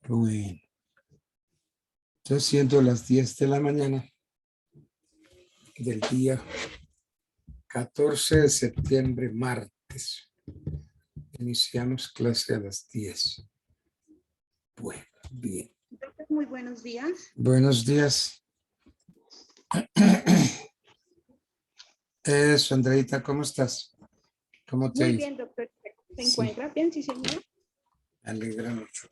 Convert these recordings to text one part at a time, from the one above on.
Bueno, ya siendo las 10 de la mañana del día 14 de septiembre, martes. Iniciamos clase a las 10. Bueno, bien. Muy buenos días. Buenos días. Eso, Andreita, ¿cómo estás? ¿Cómo te ha Muy ido? bien, doctor. ¿Se Sí, encuentra bien? Sí, señor. me alegra mucho.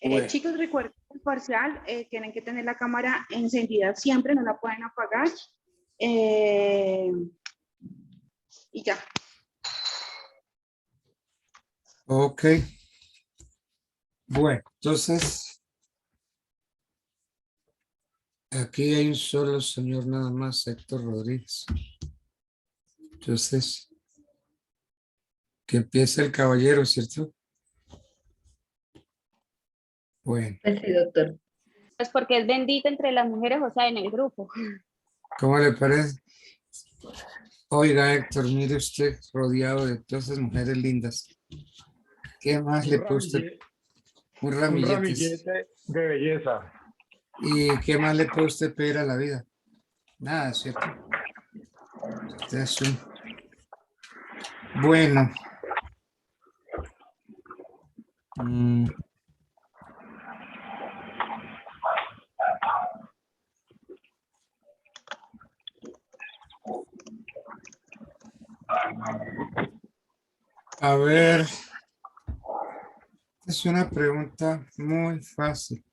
Bueno, Chicos, recuerden el parcial, tienen que tener la cámara encendida siempre, no la pueden apagar. Y ya. ok. Bueno, entonces, aquí hay un solo señor nada más, Héctor Rodríguez. Entonces, que empiece el caballero, ¿cierto? Bueno, Pues sí, doctor. Pues porque es bendita entre las mujeres, o sea, en el grupo. ¿cómo le parece? Oiga, Héctor, mire usted rodeado de todas esas mujeres lindas. ¿Qué más le puede usted? Un Un ramillete. ramillete de belleza. ¿Y qué más le puede usted pedir a la vida? Nada, ¿cierto? Usted es un... Bueno. A ver, es una pregunta muy fácil.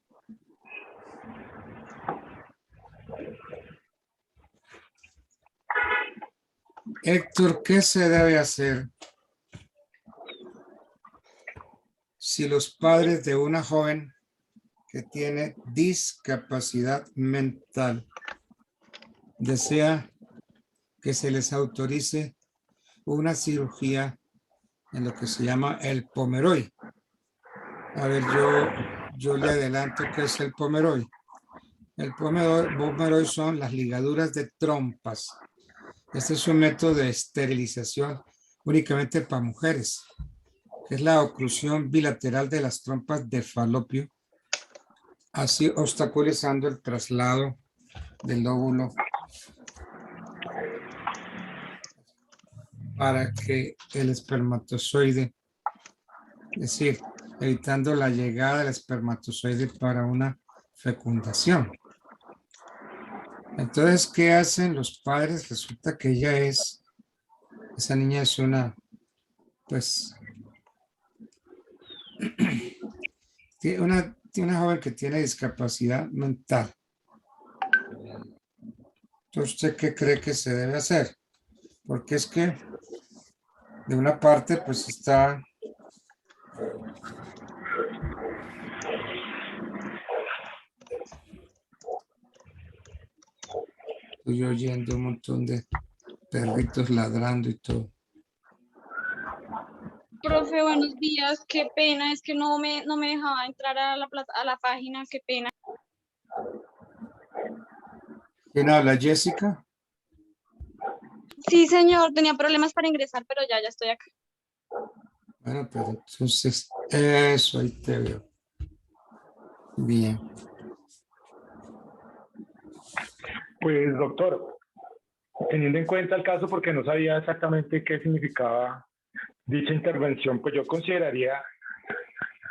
Héctor, ¿qué se debe hacer si los padres de una joven que tiene discapacidad mental desea que se les autorice una cirugía en lo que se llama el Pomeroy? A ver, yo le adelanto qué es el Pomeroy. El Pomeroy son las ligaduras de trompas. Este es un método de esterilización únicamente para mujeres, que es la oclusión bilateral de las trompas de falopio, así obstaculizando el traslado del óvulo para que el espermatozoide, es decir, evitando la llegada del espermatozoide para una fecundación. Entonces, ¿qué hacen los padres? Resulta que esa niña es una, pues, tiene una joven que tiene discapacidad mental. Entonces, ¿usted qué cree que se debe hacer? Porque es que, de una parte, pues está... Estoy oyendo un montón de perritos ladrando y todo. Profe, buenos días. Qué pena, es que no me dejaba entrar a la página. Qué pena. ¿Quién habla, Jessica? Sí, señor, tenía problemas para ingresar, pero ya estoy acá. Bueno, pero entonces, eso, ahí te veo. Bien. Pues, doctor, teniendo en cuenta el caso, porque no sabía exactamente qué significaba dicha intervención, pues yo consideraría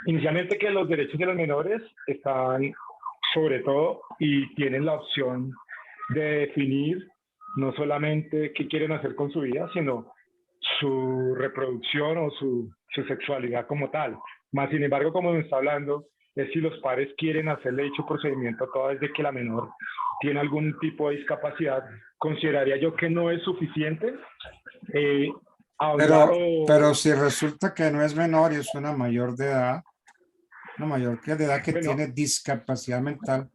inicialmente que los derechos de los menores están sobre todo y tienen la opción de definir no solamente qué quieren hacer con su vida, sino su reproducción o su sexualidad como tal. Más sin embargo, como nos está hablando, es si los padres quieren hacerle dicho procedimiento toda vez de que la menor tiene algún tipo de discapacidad, consideraría yo que no es suficiente hablar Pero si resulta que no es menor y es una mayor de edad, una mayor de edad que bueno, tiene discapacidad mental.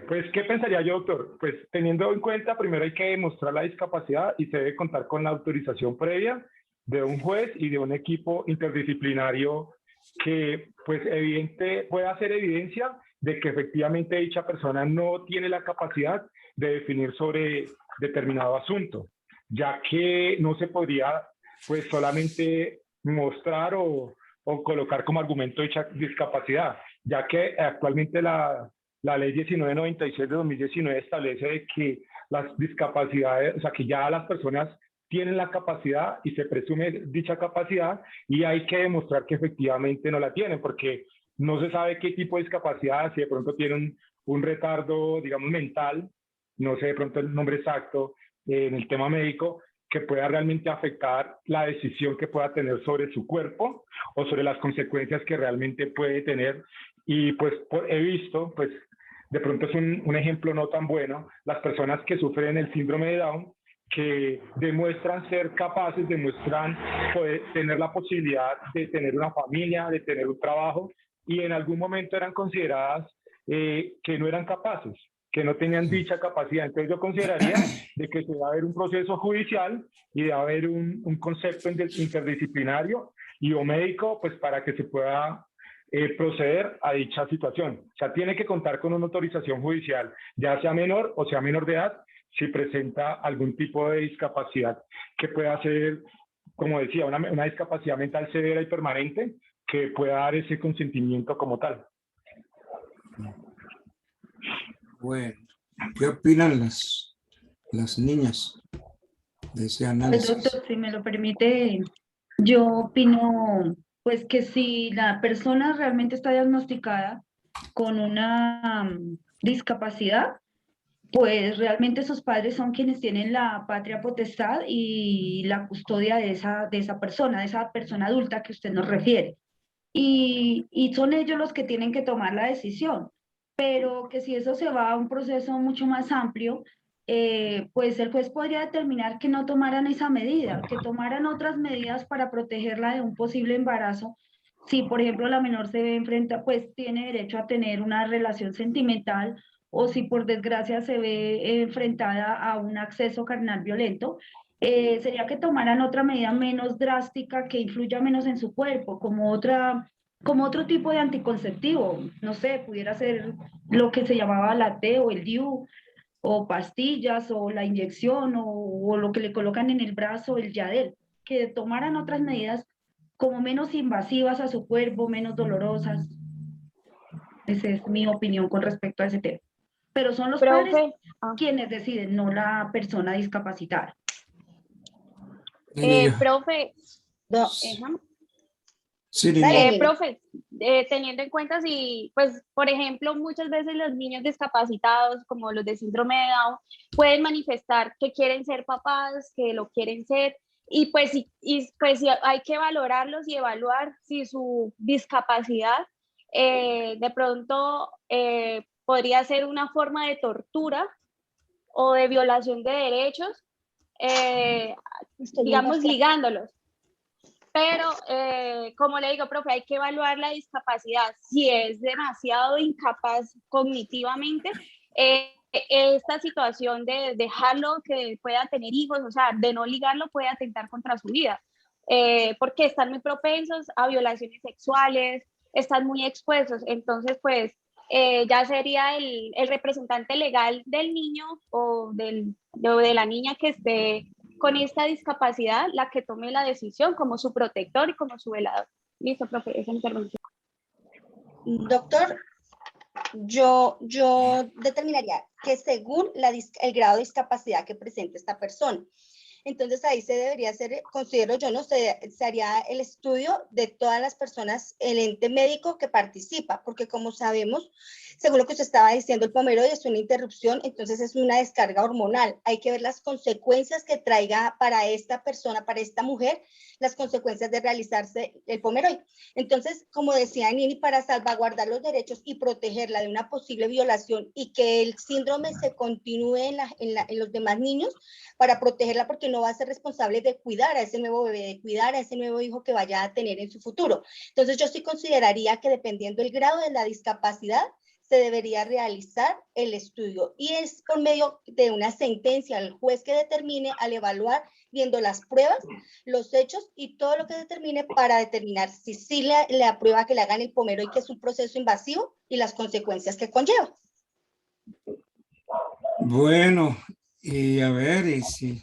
pues, ¿qué pensaría yo, doctor? Pues, teniendo en cuenta, primero hay que demostrar la discapacidad y se debe contar con la autorización previa de un juez y de un equipo interdisciplinario que, pues, pueda hacer evidencia de que efectivamente dicha persona no tiene la capacidad de definir sobre determinado asunto, ya que no se podría, pues, solamente mostrar o o colocar como argumento dicha discapacidad, ya que actualmente la ley 1996 de 2019 establece de que las discapacidades, o sea, que ya las personas tienen la capacidad y se presume dicha capacidad y hay que demostrar que efectivamente no la tienen, porque no se sabe qué tipo de discapacidad, si de pronto tienen un retardo, digamos, mental, no sé de pronto el nombre exacto en el tema médico, que pueda realmente afectar la decisión que pueda tener sobre su cuerpo o sobre las consecuencias que realmente puede tener. Y pues he visto, pues de pronto es un ejemplo no tan bueno, las personas que sufren el síndrome de Down, que demuestran ser capaces, demuestran poder tener la posibilidad de tener una familia, de tener un trabajo, y en algún momento eran consideradas que no eran capaces, que no tenían dicha capacidad. Entonces yo consideraría de que se va a haber un proceso judicial y de haber un concepto interdisciplinario y o médico, pues para que se pueda proceder a dicha situación. O sea, tiene que contar con una autorización judicial, ya sea menor o sea menor de edad, si presenta algún tipo de discapacidad que pueda ser, como decía, una discapacidad mental severa y permanente que pueda dar ese consentimiento como tal. Bueno, ¿qué opinan las niñas de ese Pues análisis? doctor, si me lo permite, yo opino pues que si la persona realmente está diagnosticada con una discapacidad, pues realmente sus padres son quienes tienen la patria potestad y la custodia de esa persona adulta que usted nos refiere. Y son ellos los que tienen que tomar la decisión. Pero que si eso se va a un proceso mucho más amplio, pues el juez podría determinar que no tomaran esa medida, que tomaran otras medidas para protegerla de un posible embarazo. Si, por ejemplo, la menor se ve enfrenta, pues tiene derecho a tener una relación sentimental, o si por desgracia se ve enfrentada a un acceso carnal violento, sería que tomaran otra medida menos drástica que influya menos en su cuerpo, como otro tipo de anticonceptivo. No sé, pudiera ser lo que se llamaba la T o el DIU, o pastillas, o la inyección, o lo que le colocan en el brazo, el Yadel, que tomaran otras medidas como menos invasivas a su cuerpo, menos dolorosas. Esa es mi opinión con respecto a ese tema. Pero son los padres Profe, quienes deciden, no la persona discapacitada. Niño. profe, No, ajá. Sí, dale, niño. Nini. Profe, teniendo en cuenta si, pues, por ejemplo, muchas veces los niños discapacitados, como los de síndrome de Down, pueden manifestar que quieren ser papás, que lo quieren ser, y pues, pues hay que valorarlos y evaluar si su discapacidad de pronto podría ser una forma de tortura o de violación de derechos, Estoy digamos, viendo ligándolos. Pero, como le digo, profe, hay que evaluar la discapacidad. Si es demasiado incapaz cognitivamente, esta situación de dejarlo que pueda tener hijos, o sea, de no ligarlo, puede atentar contra su vida, porque están muy propensos a violaciones sexuales, están muy expuestos. Entonces, pues, ya sería el representante legal del niño o de la niña que esté con esta discapacidad la que tome la decisión como su protector y como su velador. Listo, profe, esa intervención. Doctor, yo determinaría que según el grado de discapacidad que presenta esta persona. Entonces ahí se debería hacer, considero yo, no se haría el estudio de todas las personas, el ente médico que participa, porque como sabemos, según lo que usted estaba diciendo, el pomeroy es una interrupción, entonces es una descarga hormonal. Hay que ver las consecuencias que traiga para esta persona, para esta mujer, las consecuencias de realizarse el pomeroy. Entonces, como decía Nini, para salvaguardar los derechos y protegerla de una posible violación y que el síndrome se continúe en los demás niños, para protegerla, porque no va a ser responsable de cuidar a ese nuevo bebé, de cuidar a ese nuevo hijo que vaya a tener en su futuro. Entonces yo sí consideraría que dependiendo del grado de la discapacidad, se debería realizar el estudio y es por medio de una sentencia al juez que determine al evaluar, viendo las pruebas, los hechos y todo lo que determine para determinar si sí le aprueba que le hagan el pomeroy, que es un proceso invasivo, y las consecuencias que conlleva. Bueno, y a ver, y si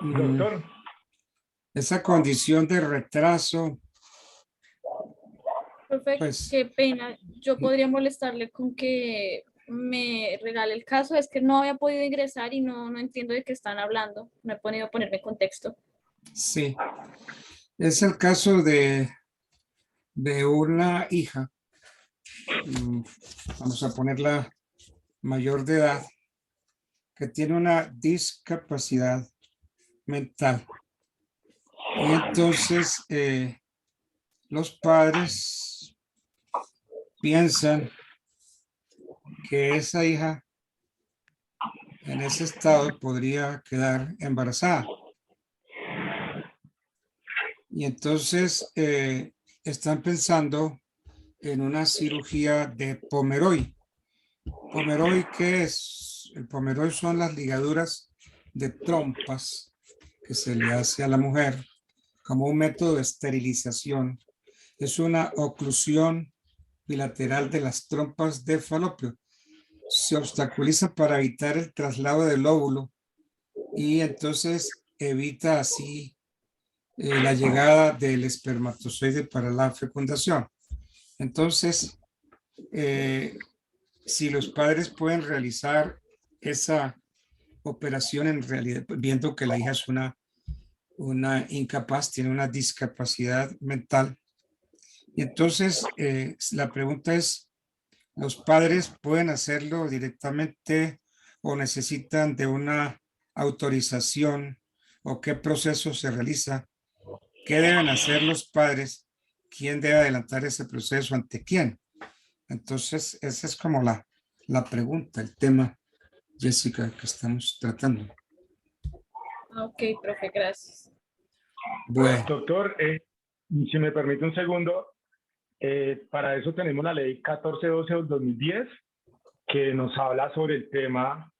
Doctor, esa condición de retraso Profe, Pues, qué pena. Yo podría molestarle con que me regale el caso. Es que no había podido ingresar y no entiendo de qué están hablando. No he podido ponerme en contexto. sí, es el caso de una hija, mm, vamos a ponerla mayor de edad, que tiene una discapacidad mental. Y entonces los padres piensan que esa hija en ese estado podría quedar embarazada. Y entonces están pensando en una cirugía de Pomeroy. Pomeroy, ¿qué es? El Pomeroy son las ligaduras de trompas que se le hace a la mujer como un método de esterilización. Es una oclusión bilateral de las trompas de falopio. Se obstaculiza para evitar el traslado del óvulo y entonces evita así la llegada del espermatozoide para la fecundación. Entonces, si los padres pueden realizar esa operación en realidad, viendo que la hija es una incapaz, tiene una discapacidad mental. Y entonces, la pregunta es, ¿los padres pueden hacerlo directamente o necesitan de una autorización o qué proceso se realiza? ¿Qué deben hacer los padres? ¿Quién debe adelantar ese proceso? ¿Ante quién? Entonces, esa es como la pregunta, el tema, Jessica, que estamos tratando. Ok, profe, gracias. Bueno, Doctor, si me permite un segundo, para eso tenemos la ley 1412 del 2010 que nos habla sobre el tema.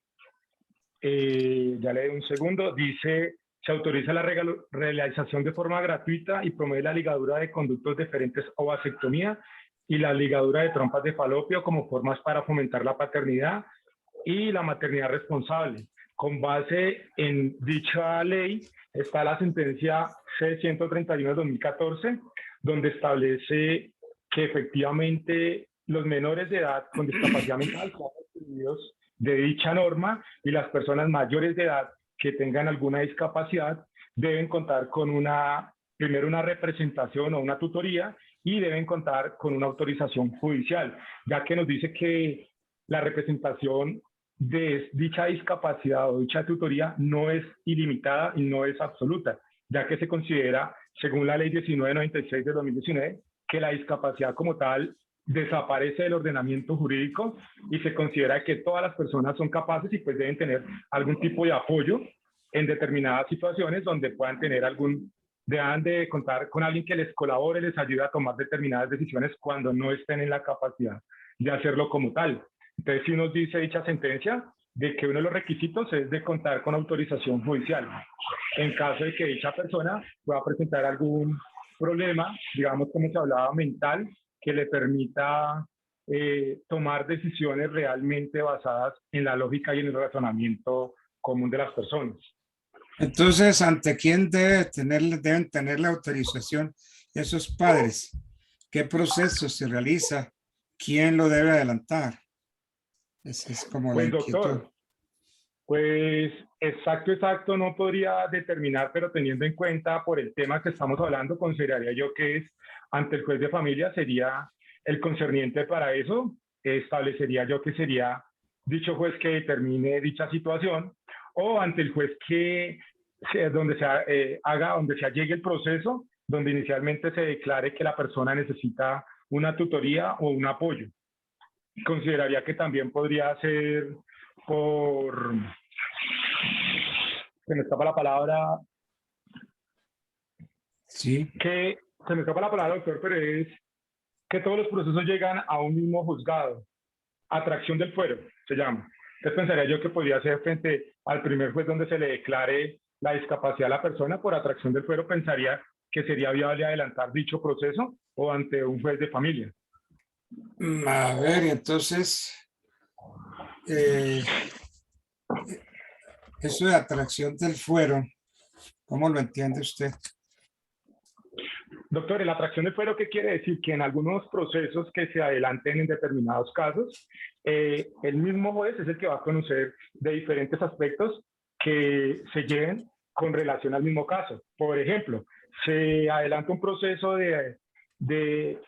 Ya le doy un segundo. Dice, se autoriza la realización de forma gratuita y promueve la ligadura de conductos deferentes o vasectomía y la ligadura de trompas de falopio como formas para fomentar la paternidad y la maternidad responsable. Con base en dicha ley está la sentencia C-131 de 2014, donde establece que efectivamente los menores de edad con discapacidad mental son excluidos de dicha norma y las personas mayores de edad que tengan alguna discapacidad deben contar con primero una representación o una tutoría y deben contar con una autorización judicial, ya que nos dice que la representación de dicha discapacidad o dicha tutoría no es ilimitada y no es absoluta, ya que se considera, según la ley 1996 de 2019, que la discapacidad como tal desaparece del ordenamiento jurídico y se considera que todas las personas son capaces y pues deben tener algún tipo de apoyo en determinadas situaciones donde puedan tener deban de contar con alguien que les colabore, les ayude a tomar determinadas decisiones cuando no estén en la capacidad de hacerlo como tal. Entonces, sí nos dice dicha sentencia de que uno de los requisitos es de contar con autorización judicial. En caso de que dicha persona pueda presentar algún problema, digamos como se hablaba, mental, que le permita tomar decisiones realmente basadas en la lógica y en el razonamiento común de las personas. entonces, ¿ante quién deben tener la autorización esos padres? ¿Qué proceso se realiza? ¿Quién lo debe adelantar? Esa es como la Pues inquietud. doctor, pues exacto, no podría determinar, pero teniendo en cuenta por el tema que estamos hablando, consideraría yo que es ante el juez de familia sería el concerniente para eso, establecería yo que sería dicho juez que determine dicha situación o ante el juez donde se allegue el proceso, donde inicialmente se declare que la persona necesita una tutoría o un apoyo. Consideraría que también podría ser se me escapa la palabra, Sí, se me escapa la palabra, doctor, pero es que todos los procesos llegan a un mismo juzgado, atracción del fuero, se llama. Entonces pensaría yo que podría ser frente al primer juez donde se le declare la discapacidad a la persona por atracción del fuero, pensaría que sería viable adelantar dicho proceso o ante un juez de familia. a ver, entonces, eso de atracción del fuero, ¿cómo lo entiende usted? Doctor, la atracción de fuero, ¿qué quiere decir? Que en algunos procesos que se adelanten en determinados casos, el mismo juez es el que va a conocer de diferentes aspectos que se lleven con relación al mismo caso. Por ejemplo, se adelanta un proceso de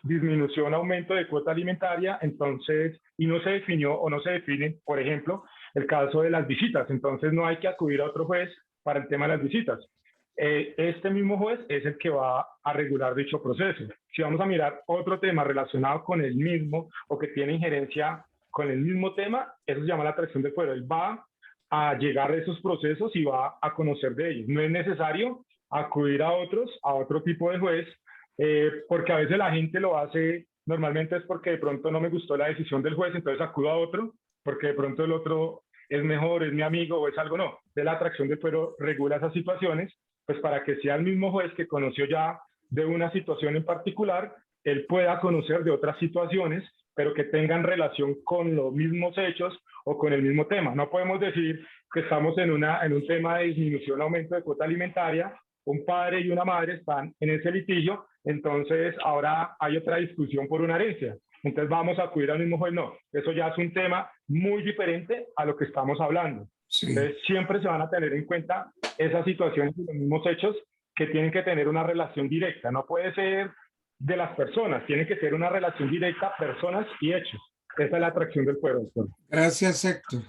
disminución, aumento de cuota alimentaria, entonces, y no se definió o no se define, por ejemplo, el caso de las visitas. Entonces, no hay que acudir a otro juez para el tema de las visitas. Este mismo juez es el que va a regular dicho proceso. Si vamos a mirar otro tema relacionado con el mismo o que tiene injerencia con el mismo tema, eso se llama la atracción de fuero. Él va a llegar a esos procesos y va a conocer de ellos. No es necesario acudir a otro tipo de juez, porque a veces la gente lo hace, normalmente es porque de pronto no me gustó la decisión del juez, entonces acudo a otro, porque de pronto el otro es mejor, es mi amigo o es algo, no. De la atracción de fuero regula esas situaciones, pues para que sea el mismo juez que conoció ya de una situación en particular, él pueda conocer de otras situaciones, pero que tengan relación con los mismos hechos o con el mismo tema. No podemos decir que estamos en un tema de disminución, aumento de cuota alimentaria, un padre y una madre están en ese litigio, entonces ahora hay otra discusión por una herencia. Entonces vamos a acudir al mismo juez, no. Eso ya es un tema muy diferente a lo que estamos hablando. Sí. Entonces siempre se van a tener en cuenta esas situaciones y los mismos hechos que tienen que tener una relación directa. No puede ser de las personas, tiene que ser una relación directa, personas y hechos. Esa es la atracción del fuero, doctor. Gracias, Héctor.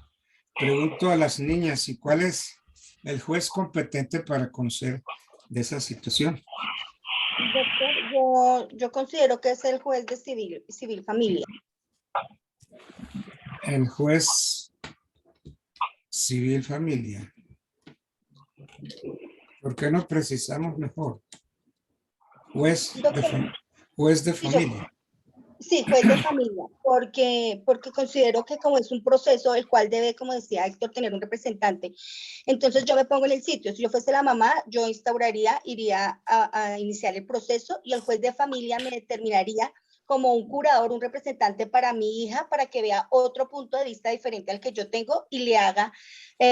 Pregunto a las niñas, ¿y cuál es el juez competente para conocer de esa situación? Doctor, yo considero que es el juez de civil familia. El juez civil familia. ¿Por qué no precisamos mejor? Juez de familia. Sí, juez de familia, porque considero que como es un proceso el cual debe, como decía Héctor, tener un representante. Entonces yo me pongo en el sitio, si yo fuese la mamá, yo iría a iniciar el proceso y el juez de familia me determinaría como un curador, un representante para mi hija, para que vea otro punto de vista diferente al que yo tengo y le haga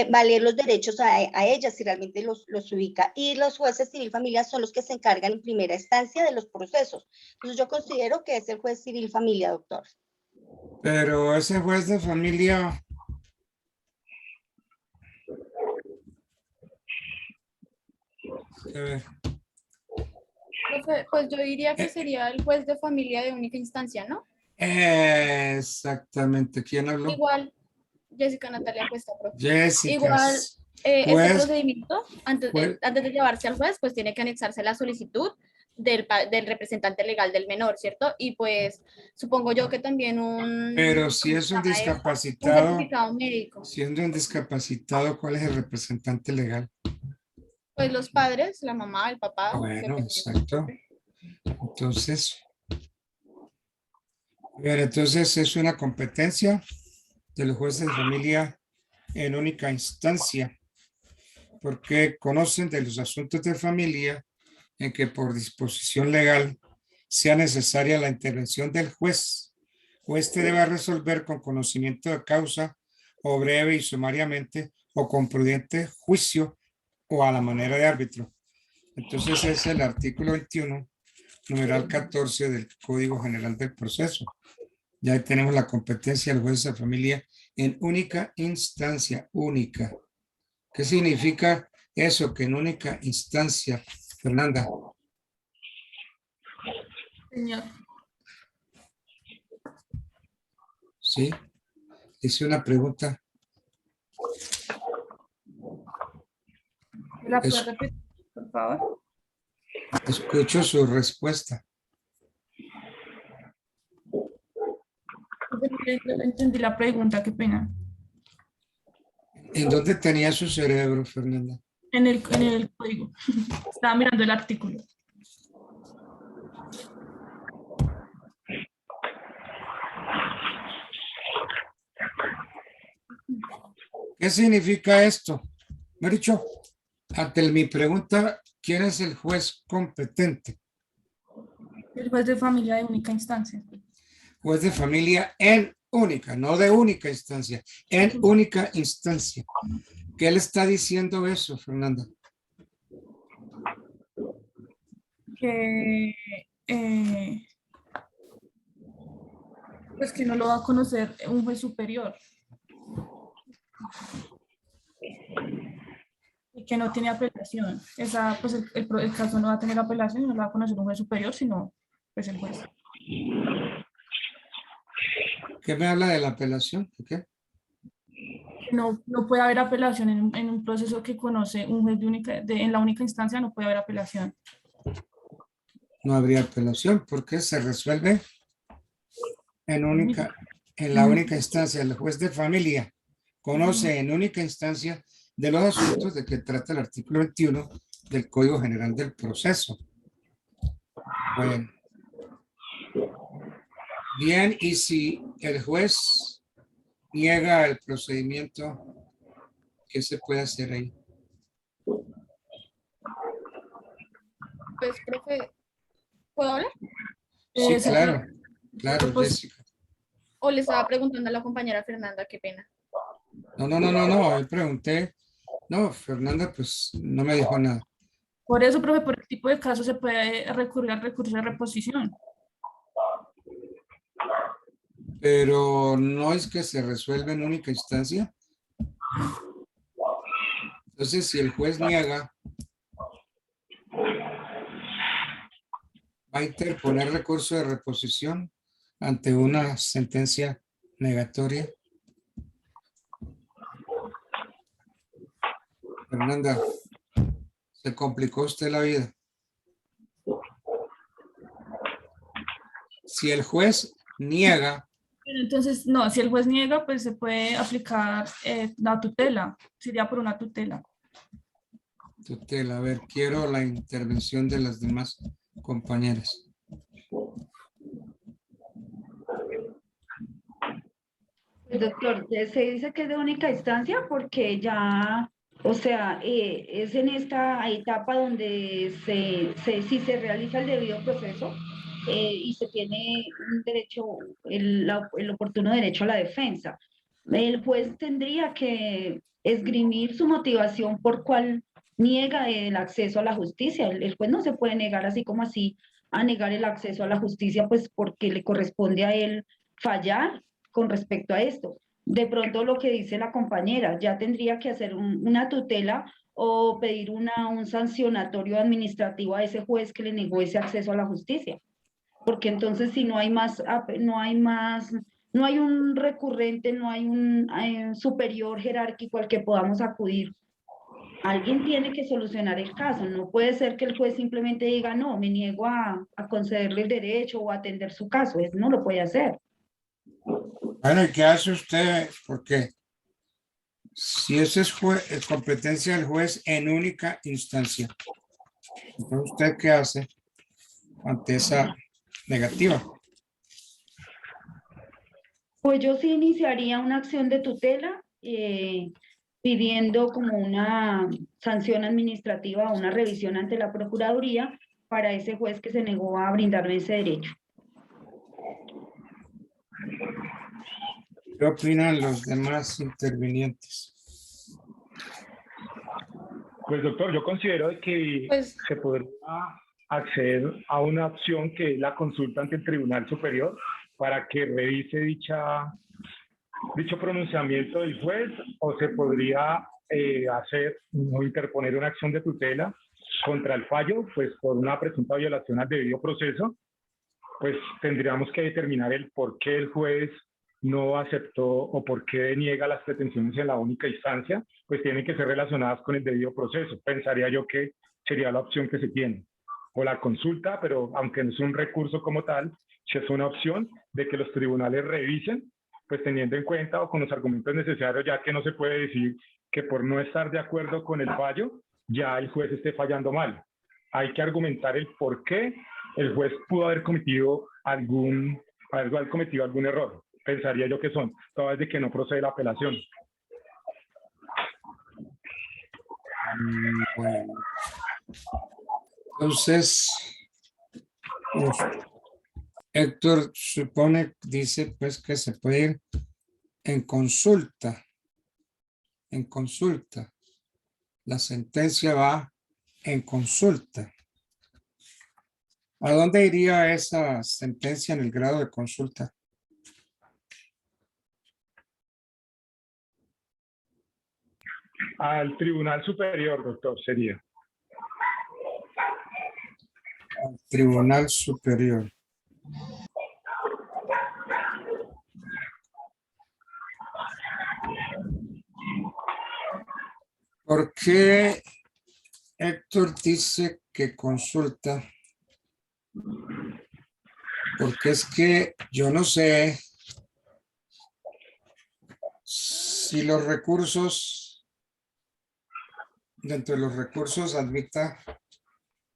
valer los derechos a ella si realmente los ubica. Y los jueces civil familia son los que se encargan en primera instancia de los procesos. Entonces yo considero que es el juez civil familia, doctor. Pero ese juez de familia... A ver. Profe, pues yo diría que sería el juez de familia de única instancia, ¿no? Exactamente. ¿Quién habló? Igual, Jessica Natalia Cuesta, profe. Jessica. Igual, este Juez- procedimiento, antes juez- de llevarse al juez, pues tiene que anexarse la solicitud del representante legal del menor, ¿cierto? Y pues supongo yo que también Pero si es un ¿cómo se llama eso? Un discapacitado, certificado médico. siendo un discapacitado, ¿cuál es el representante legal? Pues los padres, la mamá, el papá. Bueno, dependiendo. exacto. Entonces, bien, entonces es una competencia de los jueces de familia en única instancia, porque conocen de los asuntos de familia en que por disposición legal sea necesaria la intervención del juez, o este debe resolver con conocimiento de causa o breve y sumariamente o con prudente juicio o a la manera de árbitro. Entonces es el artículo 21, numeral 14 del Código General del Proceso. Ya tenemos la competencia del juez de familia en única instancia, única. ¿Qué significa eso? Que en única instancia, Fernanda. Señor. Sí. Hice una pregunta. ¿La Eso. puede repetir, por favor? Escucho su respuesta. No entendí la pregunta, qué pena. ¿En dónde tenía su cerebro, Fernanda? En el código. Estaba mirando el artículo. ¿Qué significa esto? Me he dicho, ante mi pregunta, ¿quién es el juez competente? El juez de familia de única instancia. Juez de familia en única, no de única instancia, en única instancia. ¿Qué le está diciendo eso, Fernanda? que, pues que no lo va a conocer un juez superior y que no tiene apelación. Pues el caso no va a tener apelación y no lo va a conocer un juez superior, sino pues el juez. ¿Qué me habla de la apelación? ¿Qué? No puede haber apelación en un proceso que conoce un juez en la única instancia, no puede haber apelación. No habría apelación porque se resuelve en la única instancia. El juez de familia conoce en única instancia de los asuntos de que trata el artículo 21 del Código General del Proceso. Bueno. Bien, y si el juez niega el procedimiento, ¿qué se puede hacer ahí? Pues, profe, ¿puedo hablar? Sí, Se claro, claro, pues, Jessica. O le estaba preguntando a la compañera Fernanda, qué pena. No, yo pregunté. No, Fernanda, pues no me dijo nada. por eso, profe, por el tipo de caso se puede recurrir al recurso de reposición. Pero no es que se resuelve en única instancia. Entonces, si el juez niega, va a interponer recurso de reposición ante una sentencia negatoria. Fernanda, se complicó usted la vida. Si el juez niega, Entonces, no, si el juez niega, pues se puede aplicar la tutela, sería por una tutela. tutela, a ver, quiero la intervención de las demás compañeras. Doctor, se dice que es de única instancia porque ya, o sea, es en esta etapa donde si se realiza el debido proceso y se tiene un derecho, el oportuno derecho a la defensa. El juez tendría que esgrimir su motivación por cuál niega el acceso a la justicia. El juez no se puede negar así como así a negar el acceso a la justicia, pues porque le corresponde a él fallar con respecto a esto. De pronto lo que dice la compañera, ya tendría que hacer una tutela o pedir un sancionatorio administrativo a ese juez que le negó ese acceso a la justicia. Porque entonces si no hay más, no hay un recurrente, no hay un superior jerárquico al que podamos acudir. Alguien tiene que solucionar el caso. No puede ser que el juez simplemente diga, no, me niego a concederle el derecho o a atender su caso. Eso no lo puede hacer. Bueno, ¿y qué hace usted? Porque si eso es competencia del juez en única instancia, entonces ¿usted qué hace ante esa negativa? Pues yo sí iniciaría una acción de tutela pidiendo como una sanción administrativa o una revisión ante la Procuraduría para ese juez que se negó a brindarme ese derecho. ¿Qué opinan los demás intervinientes? Pues doctor, yo considero que Pues, se podría acceder a una opción que es la consulta ante el Tribunal Superior para que revise dicho pronunciamiento del juez, o se podría hacer o interponer una acción de tutela contra el fallo, pues por una presunta violación al debido proceso. Pues tendríamos que determinar el por qué el juez no aceptó o por qué niega las pretensiones en la única instancia, pues tienen que ser relacionadas con el debido proceso. Pensaría yo que sería la opción que se tiene. O la consulta, pero aunque no es un recurso como tal, si es una opción de que los tribunales revisen, pues teniendo en cuenta o con los argumentos necesarios, ya que no se puede decir que por no estar de acuerdo con el fallo, ya el juez esté fallando mal. Hay que argumentar el por qué el juez pudo haber cometido algún error. Pensaría yo que son, todas de que no procede la apelación. Bueno. Entonces, Héctor dice pues que se puede ir en consulta. En consulta. La sentencia va en consulta. ¿A dónde iría esa sentencia en el grado de consulta? Al Tribunal Superior, doctor, sería. Al Tribunal Superior. ¿Por qué Héctor dice que consulta? Porque es que yo no sé si los recursos, dentro de los recursos admita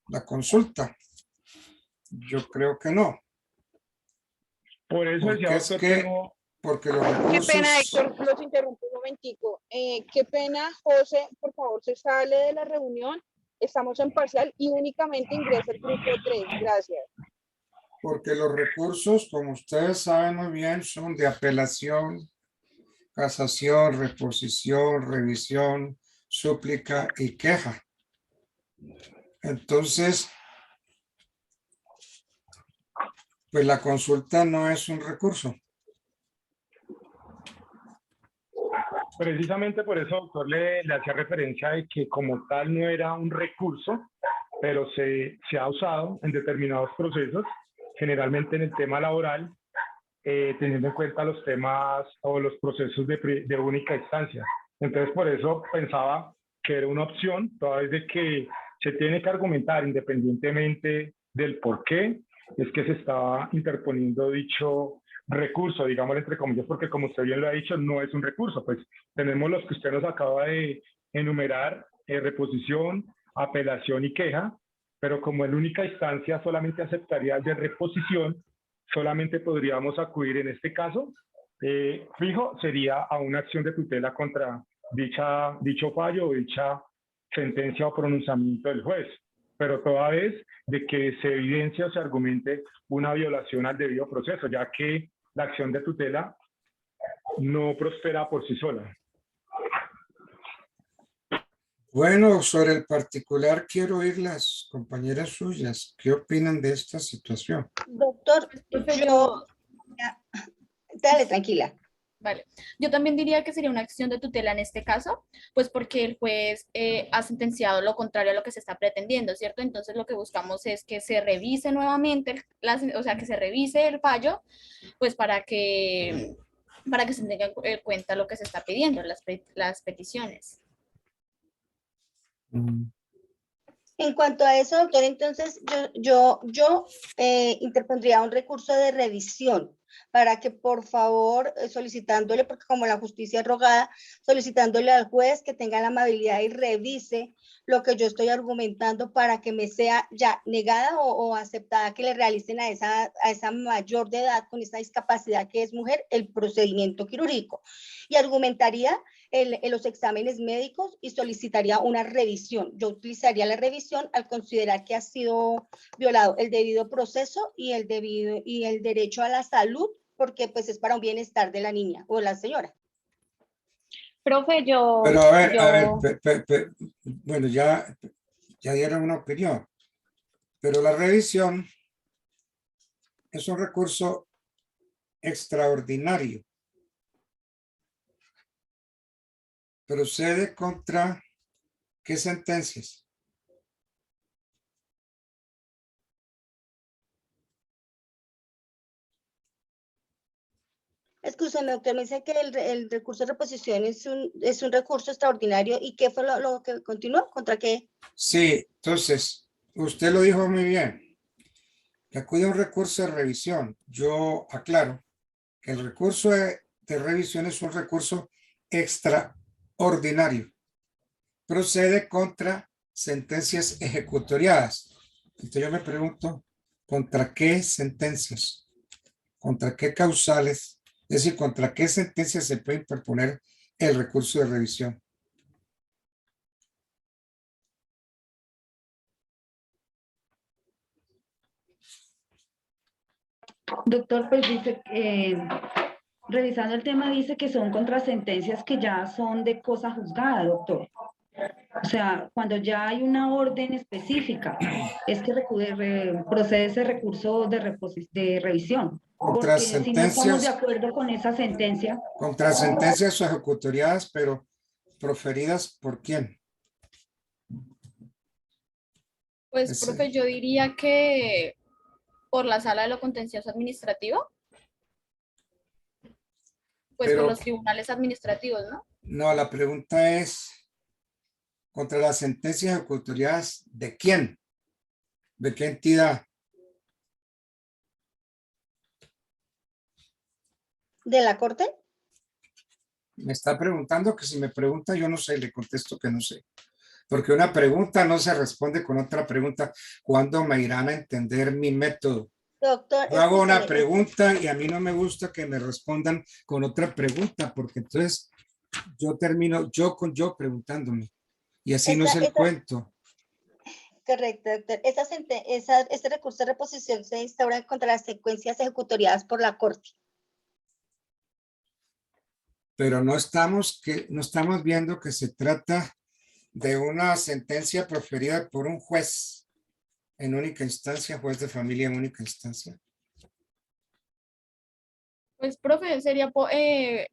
la consulta. Yo creo que no. Por eso decía, Porque es doctor, que, no. porque los Qué pena, recursos, Héctor, los interrumpo un momentico. Qué pena, José, por favor, se sale de la reunión. Estamos en parcial y únicamente ingresa el grupo 3. Gracias. porque los recursos, como ustedes saben muy bien, son de apelación, casación, reposición, revisión, súplica y queja. Entonces, pues la consulta no es un recurso. Precisamente por eso, doctor, le hacía referencia de que como tal no era un recurso, pero se ha usado en determinados procesos, generalmente en el tema laboral, teniendo en cuenta los temas o los procesos de única instancia. Entonces, por eso pensaba que era una opción, toda vez de que se tiene que argumentar independientemente del por qué es que se estaba interponiendo dicho recurso, digamos entre comillas, porque como usted bien lo ha dicho, no es un recurso, pues tenemos los que usted nos acaba de enumerar, reposición, apelación y queja, pero como en única instancia solamente aceptaría de reposición, solamente podríamos acudir en este caso, fijo, sería a una acción de tutela contra dicho fallo o dicha sentencia o pronunciamiento del juez, pero toda vez de que se evidencia o se argumente una violación al debido proceso, ya que la acción de tutela no prospera por sí sola. Bueno, sobre el particular quiero oír las compañeras suyas. ¿Qué opinan de esta situación? Doctor, yo... Dale, tranquila. Vale, yo también diría que sería una acción de tutela en este caso, pues porque el juez ha sentenciado lo contrario a lo que se está pretendiendo, ¿cierto? Entonces lo que buscamos es que se revise nuevamente, o sea, que se revise el fallo, pues para que se tenga en cuenta lo que se está pidiendo, las peticiones. En cuanto a eso, doctor, entonces yo interpondría un recurso de revisión para que por favor solicitándole, porque como la justicia es rogada, solicitándole al juez que tenga la amabilidad y revise lo que yo estoy argumentando para que me sea ya negada o aceptada que le realicen a esa mayor de edad con esa discapacidad que es mujer el procedimiento quirúrgico. Y argumentaría en los exámenes médicos y solicitaría una revisión. Yo utilizaría la revisión al considerar que ha sido violado el debido proceso y el derecho a la salud, porque pues es para un bienestar de la niña o la señora. Profe, Pero a ver, bueno, ya dieron una opinión, pero la revisión es un recurso extraordinario. ¿Procede contra qué sentencias? Escúchame, doctor, me dice que el recurso de reposición es un recurso extraordinario. ¿Y qué fue lo que continuó? ¿Contra qué? Sí, entonces, usted lo dijo muy bien. Que acude a un recurso de revisión. Yo aclaro que el recurso de revisión es un recurso extraordinario. Procede contra sentencias ejecutoriadas. Entonces yo me pregunto, ¿contra qué sentencias? ¿Contra qué causales? Es decir, ¿contra qué sentencias se puede interponer el recurso de revisión? Doctor, pues dice que, revisando el tema, dice que son contra sentencias que ya son de cosa juzgada, doctor. O sea, cuando ya hay una orden específica, es que procede ese recurso de revisión. Contra Porque si no estamos de sentencias, acuerdo con esa sentencia, contra sentencias ejecutoriadas, pero proferidas ¿por quién? Pues, Ese- profe, yo diría que por la sala de lo contencioso administrativo, pues por Pero los tribunales administrativos, ¿no? no, la pregunta es, contra las sentencias ejecutoriadas, ¿de quién? ¿De qué entidad? ¿De la corte? Me está preguntando, que si me pregunta yo no sé, le contesto que no sé. Porque una pregunta no se responde con otra pregunta. ¿Cuándo me irán a entender mi método? Doctor, Yo hago una escúcheme, pregunta y a mí no me gusta que me respondan con otra pregunta, porque entonces yo termino yo con yo preguntándome. Y así no es el cuento. correcto, doctor. Este recurso de reposición se instaura contra las secuencias ejecutoriadas por la corte. Pero no estamos viendo que se trata de una sentencia proferida por un juez en única instancia, juez de familia en única instancia. Pues, profe, sería procede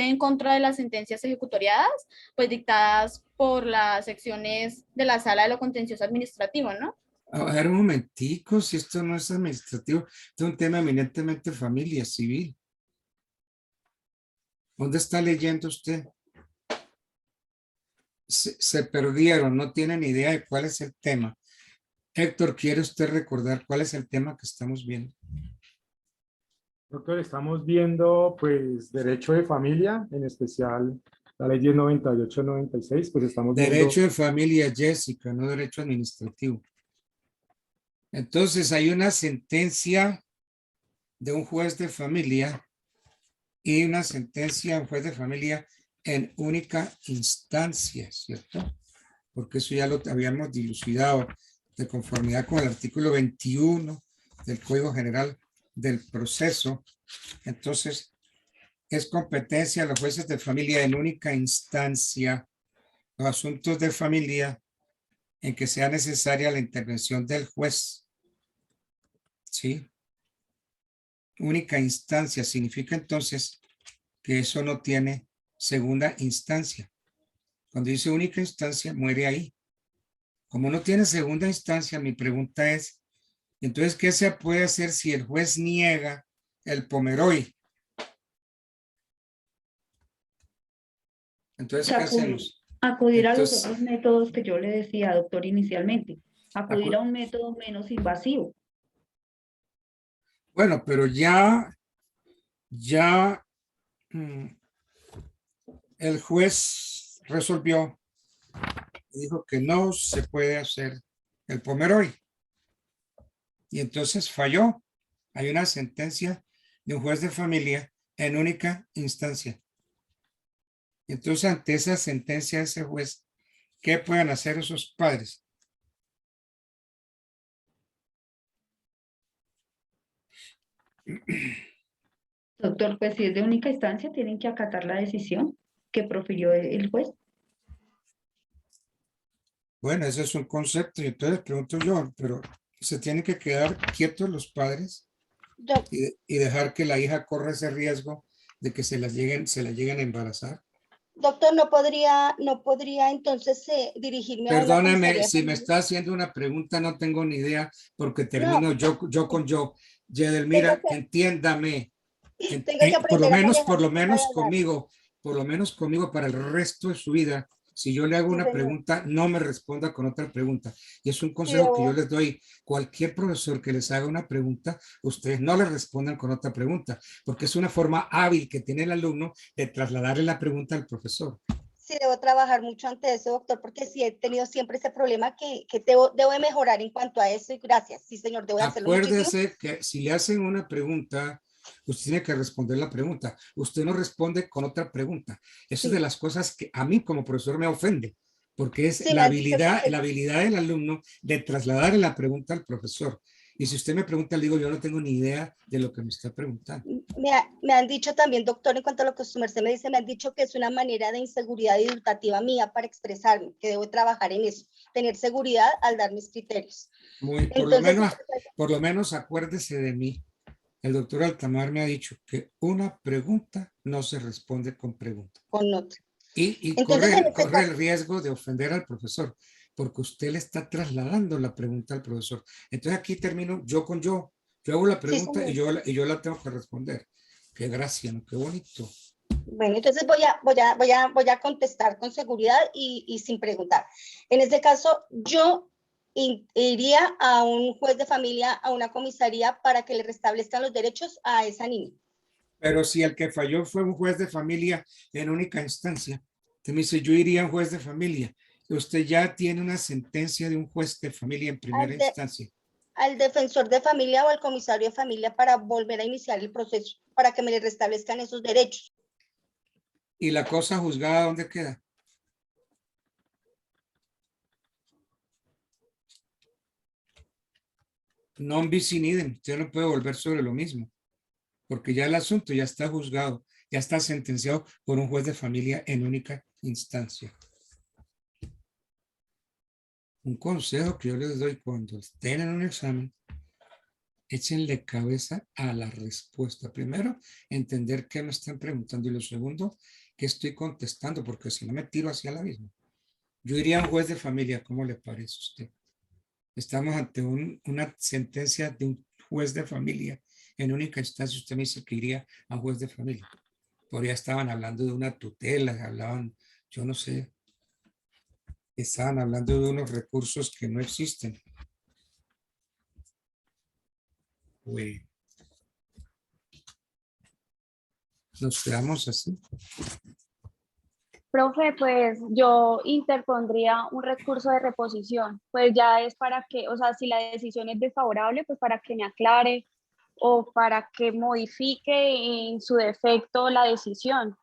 en contra de las sentencias ejecutoriadas, pues dictadas por las secciones de la sala de lo contencioso administrativo, ¿no? A ver, un momentico, si esto no es administrativo, esto es un tema eminentemente familia civil. ¿Dónde está leyendo usted? Se perdieron, no tienen idea de cuál es el tema. Héctor, ¿quiere usted recordar cuál es el tema que estamos viendo? Doctor, estamos viendo pues derecho de familia, en especial la ley 1098-96, pues estamos viendo... Derecho de familia, Jessica, no derecho administrativo. Entonces hay una sentencia de un juez de familia y una sentencia de un juez de familia en única instancia, ¿cierto? Porque eso ya lo habíamos dilucidado de conformidad con el artículo 21 del Código General del Proceso. Entonces, es competencia de los jueces de familia en única instancia los asuntos de familia en que sea necesaria la intervención del juez. ¿Sí? Única instancia significa entonces que eso no tiene segunda instancia. Cuando dice única instancia, muere ahí. Como no tiene segunda instancia, mi pregunta es, entonces, ¿qué se puede hacer si el juez niega el pomeroy? Entonces, ¿qué hacemos? Acudir a los Entonces, otros métodos que yo le decía, doctor, inicialmente. Acudir a un método menos invasivo. bueno, pero ya el juez resolvió y dijo que no se puede hacer el pomeroy. Y entonces falló. Hay una sentencia de un juez de familia en única instancia. Y entonces, ante esa sentencia de ese juez, ¿qué pueden hacer esos padres? Doctor, pues si es de única instancia, tienen que acatar la decisión que profirió el juez. Bueno, ese es un concepto. Y entonces pregunto yo, pero se tienen que quedar quietos los padres y dejar que la hija corra ese riesgo de que se la lleguen a embarazar. Doctor, no podría entonces dirigirme a la Perdóneme, comisaría de si me familia? está haciendo una pregunta, no tengo ni idea, porque termino yo con yo. Tengo Yedelmira, que, entiéndame. tengo que Por lo aprender a menos manejar mi forma de hablar. por lo menos conmigo para el resto de su vida. Si yo le hago Sí, una señor. pregunta, no me responda con otra pregunta. Y es un Sí, consejo que yo debo- les doy. Cualquier profesor que les haga una pregunta, ustedes no le respondan con otra pregunta, porque es una forma hábil que tiene el alumno de trasladarle la pregunta al profesor. sí, debo trabajar mucho ante eso, doctor, porque sí he tenido siempre ese problema que debo de mejorar en cuanto a eso. Y gracias, sí, señor, debo de hacerlo muchísimo. Acuérdese que si le hacen una pregunta, usted tiene que responder la pregunta. Usted no responde con otra pregunta. Eso es de Sí. las cosas que a mí como profesor me ofende, porque es Sí, la me han dicho que habilidad del alumno de trasladar la pregunta al profesor. Y si usted me pregunta, le digo, yo no tengo ni idea de lo que me está preguntando. Me han dicho también, doctor, en cuanto a lo que su merced me dice, me han dicho que es una manera de inseguridad educativa mía para expresarme, que debo trabajar en eso, tener seguridad al dar mis criterios. Entonces, Por lo menos acuérdese de mí. El doctor Altamar me ha dicho que una pregunta no se responde con pregunta. Con otra. Y Entonces, corre el riesgo de ofender al profesor, porque usted le está trasladando la pregunta al profesor. Entonces aquí termino yo con yo. Yo hago la pregunta Sí, y yo la tengo que responder. Qué gracia, ¿no? Qué bonito. Bueno, entonces voy a contestar con seguridad y sin preguntar. En este caso, yo iría a un juez de familia, a una comisaría para que le restablezcan los derechos a esa niña. Pero si el que falló fue un juez de familia en única instancia, usted me dice, yo iría a un juez de familia. Usted ya tiene una sentencia de un juez de familia en primera instancia. Al defensor de familia o al comisario de familia para volver a iniciar el proceso, para que me le restablezcan esos derechos. ¿Y la cosa juzgada dónde queda? Non bis in idem. Usted no puede volver sobre lo mismo, porque ya el asunto ya está juzgado, ya está sentenciado por un juez de familia en única instancia. Un consejo que yo les doy cuando estén en un examen, échenle cabeza a la respuesta. Primero, entender qué me están preguntando y lo segundo, qué estoy contestando, porque si no me tiro hacia la misma. Yo iría a un juez de familia, ¿cómo le parece a usted? Estamos ante una sentencia de un juez de familia en única instancia. Usted me dice que iría a un juez de familia. Por ya estaban hablando de una tutela, hablaban, yo no sé, estaban hablando de unos recursos que no existen. Bueno, nos quedamos así. Profe, pues yo interpondría un recurso de reposición, pues ya es para que, o sea, si la decisión es desfavorable, pues para que me aclare o para que modifique en su defecto la decisión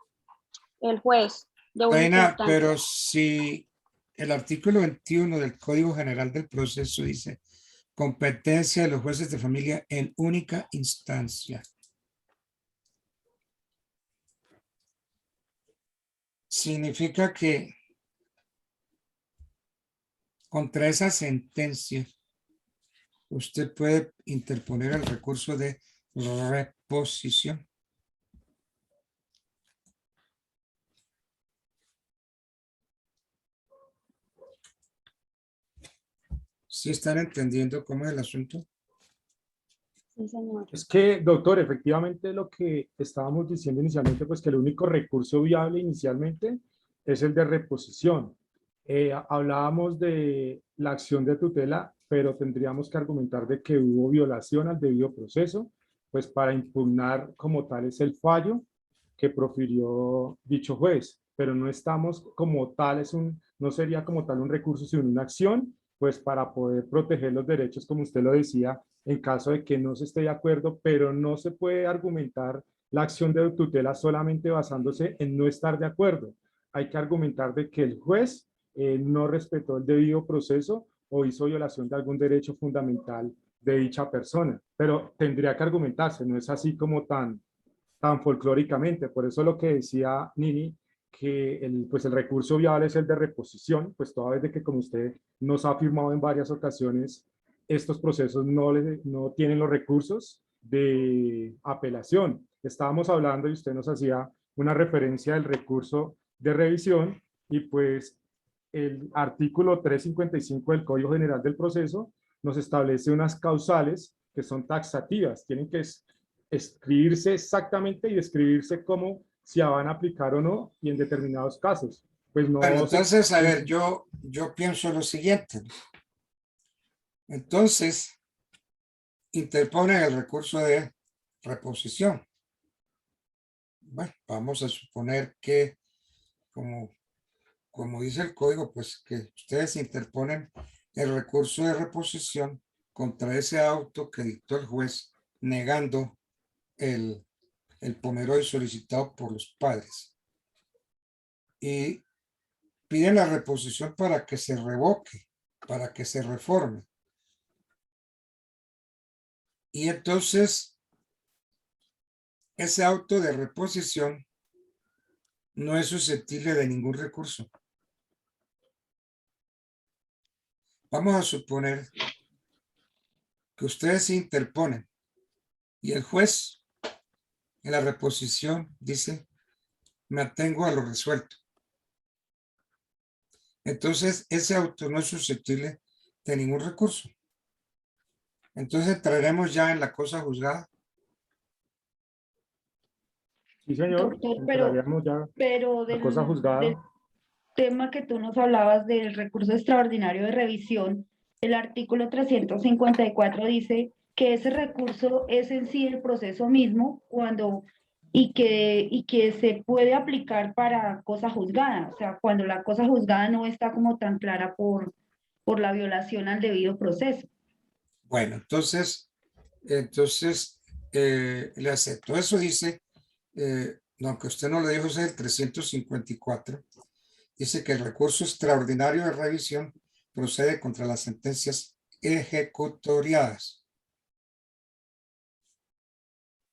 el juez de única Reina, instancia. pero si el artículo 21 del Código General del Proceso dice competencia de los jueces de familia en única instancia. Significa que contra esa sentencia usted puede interponer el recurso de reposición. ¿Sí están entendiendo cómo es el asunto? Sí, señor. Es que, doctor, efectivamente lo que estábamos diciendo inicialmente, pues que el único recurso viable inicialmente es el de reposición. Hablábamos de la acción de tutela, pero tendríamos que argumentar de que hubo violación al debido proceso, pues para impugnar como tal es el fallo que profirió dicho juez, pero no estamos como tal, no sería como tal un recurso, sino una acción, pues para poder proteger los derechos, como usted lo decía, en caso de que no se esté de acuerdo, pero no se puede argumentar la acción de tutela solamente basándose en no estar de acuerdo. Hay que argumentar de que el juez no respetó el debido proceso o hizo violación de algún derecho fundamental de dicha persona, pero tendría que argumentarse, no es así como tan folclóricamente. Por eso lo que decía Nini, que pues el recurso viable es el de reposición, pues toda vez de que, como usted nos ha afirmado en varias ocasiones, estos procesos no tienen los recursos de apelación. Estábamos hablando y usted nos hacía una referencia del recurso de revisión y pues el artículo 355 del Código General del Proceso nos establece unas causales que son taxativas, tienen que escribirse exactamente y describirse cómo se van a aplicar o no y en determinados casos. Pues no. Bueno, entonces, a ver, yo pienso lo siguiente. Entonces, interpone el recurso de reposición. Bueno, vamos a suponer que, como dice el código, pues que ustedes interponen el recurso de reposición contra ese auto que dictó el juez negando el Pomeroy solicitado por los padres. Y piden la reposición para que se revoque, para que se reforme. Y entonces, ese auto de reposición no es susceptible de ningún recurso. Vamos a suponer que ustedes se interponen y el juez en la reposición dice, me atengo a lo resuelto. Entonces, ese auto no es susceptible de ningún recurso. Entonces, entraremos ya en la cosa juzgada. Sí, señor. Doctor, Entraríamos ya pero a cosa juzgada. del tema que tú nos hablabas del recurso extraordinario de revisión, el artículo 354 dice que ese recurso es en sí el proceso mismo y que se puede aplicar para cosa juzgada, o sea, cuando la cosa juzgada no está como tan clara por la violación al debido proceso. Bueno, entonces le acepto. Eso dice, aunque usted no lo dijo, es el 354. Dice que el recurso extraordinario de revisión procede contra las sentencias ejecutoriadas.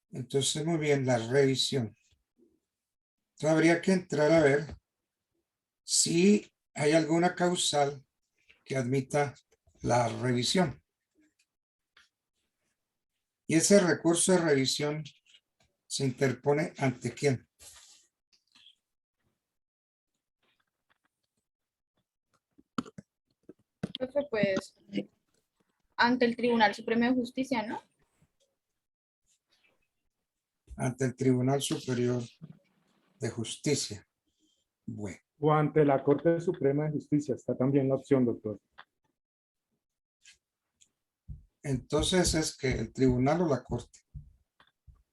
Entonces, muy bien, la revisión. Entonces, habría que entrar a ver si hay alguna causal que admita la revisión. Y ese recurso de revisión se interpone ¿ante quién? Profe, pues ante el Tribunal Supremo de Justicia, ¿no? Ante el Tribunal Superior de Justicia. Bueno. O ante la Corte Suprema de Justicia. Está también la opción, doctor. Entonces es que el tribunal o la corte.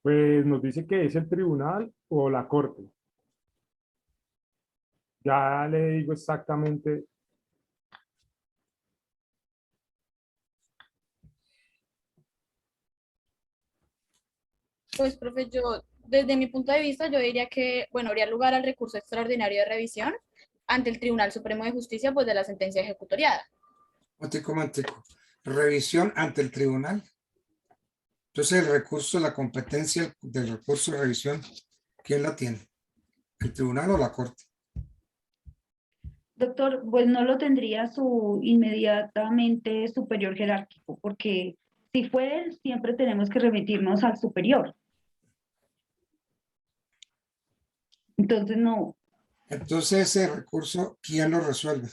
Pues nos dice que es el tribunal o la corte. Ya le digo exactamente. Pues, profe, yo, desde mi punto de vista, yo diría que, bueno, habría lugar al recurso extraordinario de revisión ante el Tribunal Supremo de Justicia, pues, de la sentencia ejecutoriada. Momentico. Revisión ante el tribunal. Entonces el recurso, la competencia del recurso de revisión, ¿quién la tiene? ¿El tribunal o la corte? Doctor, pues no lo tendría su inmediatamente superior jerárquico, porque si fue él, siempre tenemos que remitirnos al superior. Entonces, no, Entonces ese recurso, ¿quién lo resuelve?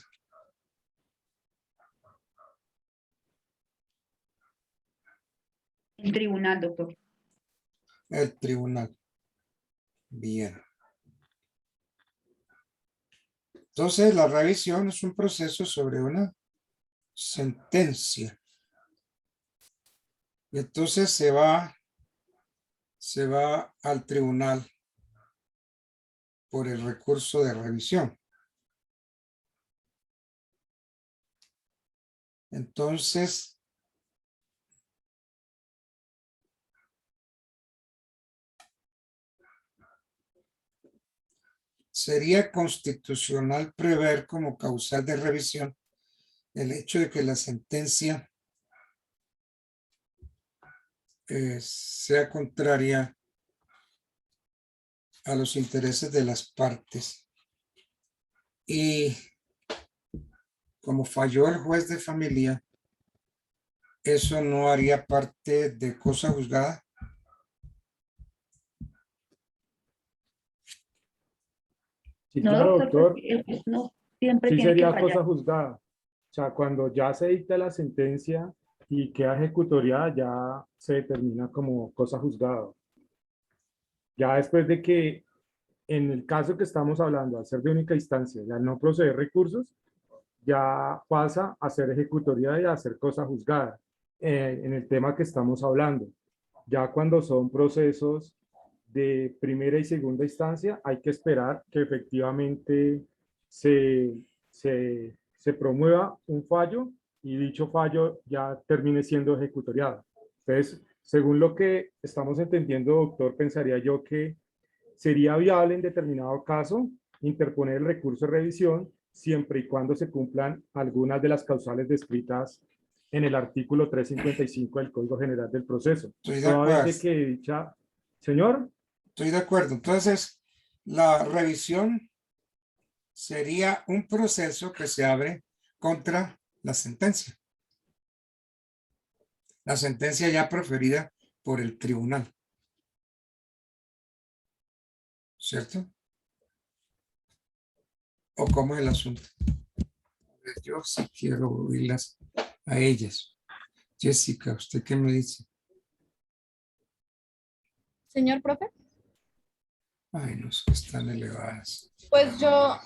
el tribunal, doctor. El tribunal. Bien. Entonces la revisión es un proceso sobre una sentencia. Y entonces se va al tribunal por el recurso de revisión. Entonces, sería constitucional prever como causal de revisión el hecho de que la sentencia sea contraria a los intereses de las partes. Y como falló el juez de familia, eso no haría parte de cosa juzgada. Sí, No, claro, doctor, doctor. porque el juez no siempre Sí tiene que sería fallar. cosa juzgada. O sea, cuando ya se dicta la sentencia y queda ejecutoriada, ya se determina como cosa juzgada. Ya después de que, en el caso que estamos hablando, al ser de única instancia, ya no proceder recursos, ya pasa a ser ejecutoriada y a ser cosa juzgada en el tema que estamos hablando. Ya cuando son procesos de primera y segunda instancia, hay que esperar que efectivamente se promueva un fallo y dicho fallo ya termine siendo ejecutoriado. Entonces, según lo que estamos entendiendo, doctor, pensaría yo que sería viable en determinado caso interponer el recurso de revisión siempre y cuando se cumplan algunas de las causales descritas en el artículo 355 del Código General del Proceso. Estoy de Toda vez acuerdo. de que dicha, señor, Estoy de acuerdo. Entonces, la revisión sería un proceso que se abre contra la sentencia. La sentencia ya proferida por el tribunal. ¿Cierto? ¿O cómo es el asunto? Yo sí quiero oírlas a ellas. Jessica, ¿usted qué me dice? Señor profe, Ay, no, es que están elevadas. pues yo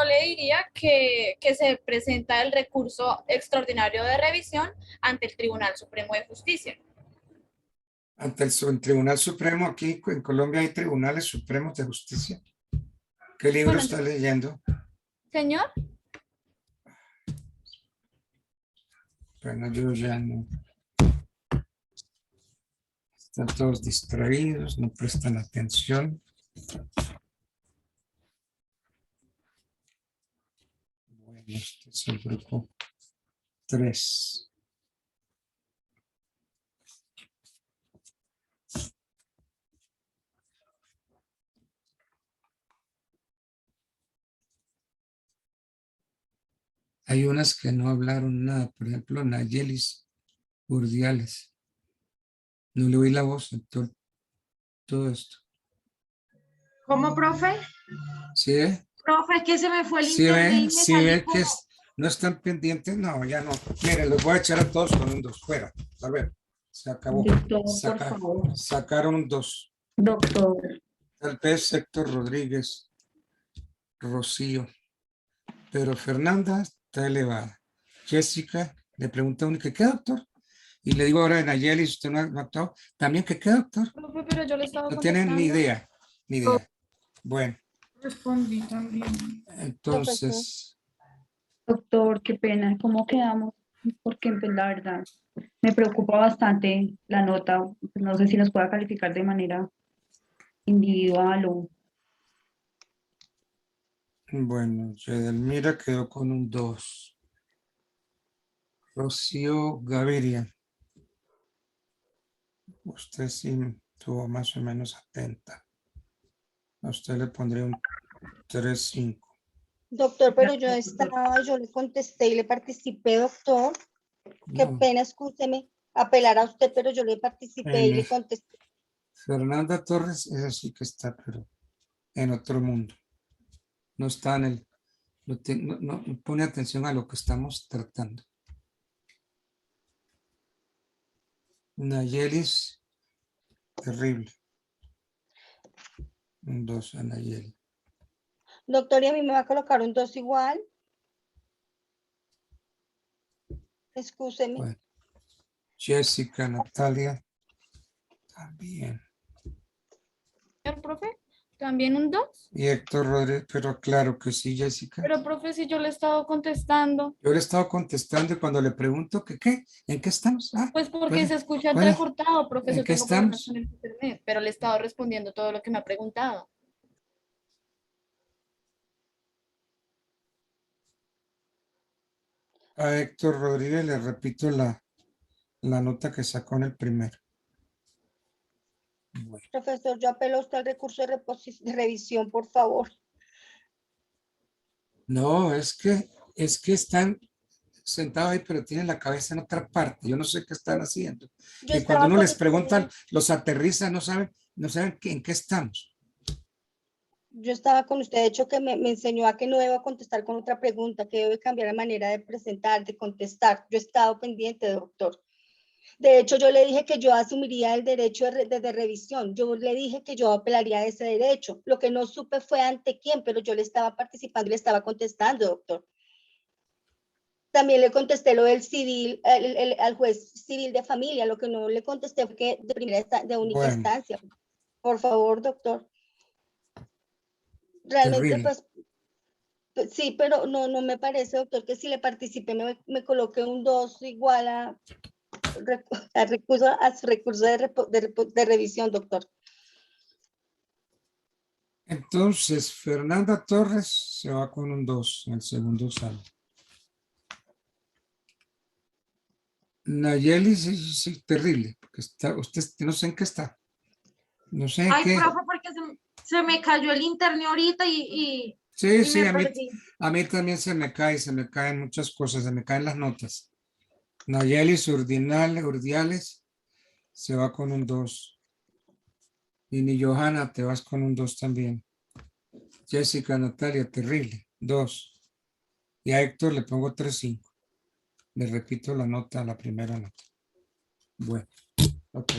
le diría que se presenta el recurso extraordinario de revisión ante el Tribunal Supremo de Justicia. Ante el Tribunal Supremo, aquí en Colombia hay tribunales supremos de justicia. ¿Qué libro Bueno, está leyendo? Señor, Bueno, yo ya no. Están todos distraídos, no prestan atención. Bueno, este es el grupo 3. Hay unas que no hablaron nada, por ejemplo, Nayelis Urdiales. No le oí la voz en todo esto. ¿Cómo, profe? ¿Sí ve? Profe, es que se me fue el ¿Sí internet ve? y me ¿Sí salí ve como... que no están pendientes? No, ya no. Miren, los voy a echar a todos con un 2. Fuera. A ver, se acabó. Doctor, por favor. Sacaron un 2. Doctor, Tal vez Héctor Rodríguez, Rocío. Pero Fernanda está elevada. Jessica le pregunta a uno, ¿qué doctor? Y le digo ahora a Nayeli, usted no ha actuado. También, ¿qué doctor? profe, pero yo le estaba No tienen ni idea, ni idea. Bueno, Respondí también. entonces, doctor, qué pena, ¿cómo quedamos? Porque pues, la verdad me preocupa bastante la nota. Pues, no sé si nos pueda calificar de manera individual o... bueno, Yedelmira quedó con un 2. Rocío Gaviria. Usted sí estuvo más o menos atenta. A usted le pondré un 3-5. Doctor, pero yo le contesté y le participé, doctor. Qué No, pena, escúcheme, apelar a usted, pero yo le participé y le contesté. Fernanda Torres es así que está, pero en otro mundo. No está en el, no pone atención a lo que estamos tratando. Nayelis, terrible. Un 2 a Nayeli. Doctor, ¿y a mí me va a colocar un 2 igual? Excúseme. Bueno, Jessica, Natalia, también. Señor profe, también un 2. Y Héctor Rodríguez, pero claro que sí, Jessica. Pero profe, si yo le he estado contestando. Yo le he estado contestando y cuando le pregunto que qué, ¿en qué estamos? Pues porque se escucha ¿cuál es? entrecortado, profe, ¿En yo qué tengo problemas estamos? con el internet, pero le he estado respondiendo todo lo que me ha preguntado. A Héctor Rodríguez le repito la nota que sacó en el primero. Bueno, Profesor, yo apelo a usted al recurso de revisión, por favor. no, es que están sentados ahí, pero tienen la cabeza en otra parte. Yo no sé qué están haciendo. Yo Y cuando estaba uno con les pregunta, usted. los aterriza, no saben en qué estamos. Yo estaba con usted, de hecho que me enseñó a que no debo contestar con otra pregunta, que debo cambiar la manera de presentar, de contestar. Yo he estado pendiente, doctor. De hecho, yo le dije que yo asumiría el derecho de revisión. Yo le dije que yo apelaría a ese derecho. Lo que no supe fue ante quién, pero yo le estaba participando y le estaba contestando, doctor. También le contesté lo del civil, al juez civil de familia. Lo que no le contesté fue que de única Bueno. instancia. Por favor, doctor. Realmente, Terrible. pues sí, pero no me parece, doctor, que si le participé me coloque un 2 igual a recurso de revisión, doctor. Entonces, Fernanda Torres se va con un 2 en el segundo saldo. Nayeli, sí, sí, terrible, porque está, usted no sé en qué está. No sé en Ay, qué. profe, porque se me cayó el internet ahorita Sí, y sí, me perdí. a mí también se me caen muchas cosas, se me caen las notas. Nayeli Urdiales se va con un 2. Y ni Johanna, te vas con un 2 también. Jessica Natalia, terrible, 2. Y a Héctor le pongo 3.5. Le repito la nota, la primera nota. Bueno, ok.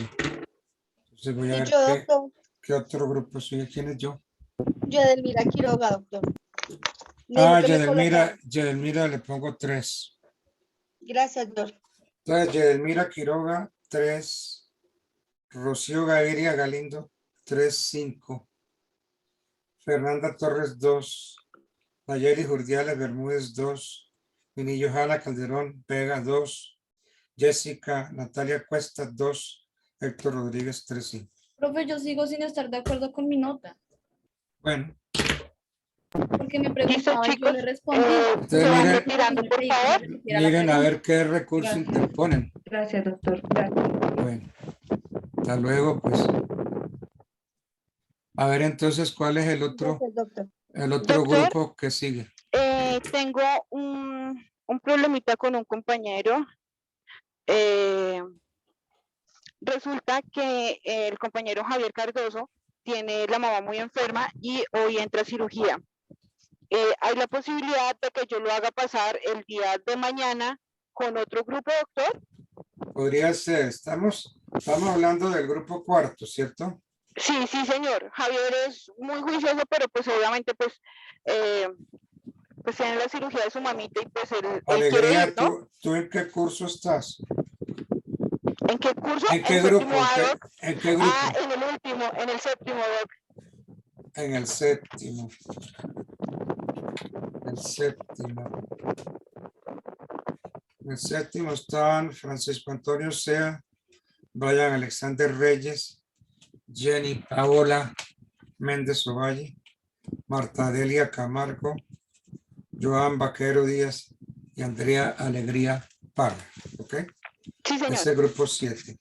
Entonces voy a Y ver yo, doctor, qué otro grupo soy. ¿Quién es yo? yo Edelmira Quiroga, doctor. Me dijo que me colocara. Yedelmira le pongo 3. Gracias, doctor. Entonces, Yedelmira Quiroga, 3. Rocío Gaviria Galindo, 3.5. Fernanda Torres, 2. Nayeli Urdiales Bermúdez, 2. Mini Johanna Calderón Vega, 2. Jessica Natalia Cuesta, 2. Héctor Rodríguez, 3.5. Profe, yo sigo sin estar de acuerdo con mi nota, Bueno, porque me Listo, preguntaba y yo chicos. le respondí. entonces Se van miren, retirando, por Pedí que favor. me repitiera la miren a pregunta. ver qué recurso Gracias. interponen. Gracias, doctor. Gracias. Bueno, hasta luego, pues. A ver entonces, ¿cuál es Gracias, doctor. el otro Doctor, grupo que sigue? tengo un problemita con un compañero. Resulta que el compañero Javier Cardoso tiene la mamá muy enferma y hoy entra a cirugía. Hay la posibilidad de que yo lo haga pasar el día de mañana con otro grupo, doctor. Podría ser, estamos hablando del grupo cuarto, ¿cierto? Sí, sí, señor. Javier es muy juicioso, pero pues obviamente pues tiene la cirugía de su mamita y pues él quiere Alegría, ir, ¿no? ¿tú en qué curso estás? ¿En qué curso? ¿En qué En séptimo grupo? A, doc. ¿En qué grupo? Ah, en el último, en el séptimo, doc. En el séptimo. El séptimo. En el séptimo están Francisco Antonio Sea, Brian Alexander Reyes, Jenny Paola Méndez Ovalle, Marta Delia Camargo, Joan Vaquero Díaz y Andrea Alegría Parra. ¿Ok? Sí, señor. Ese grupo 7.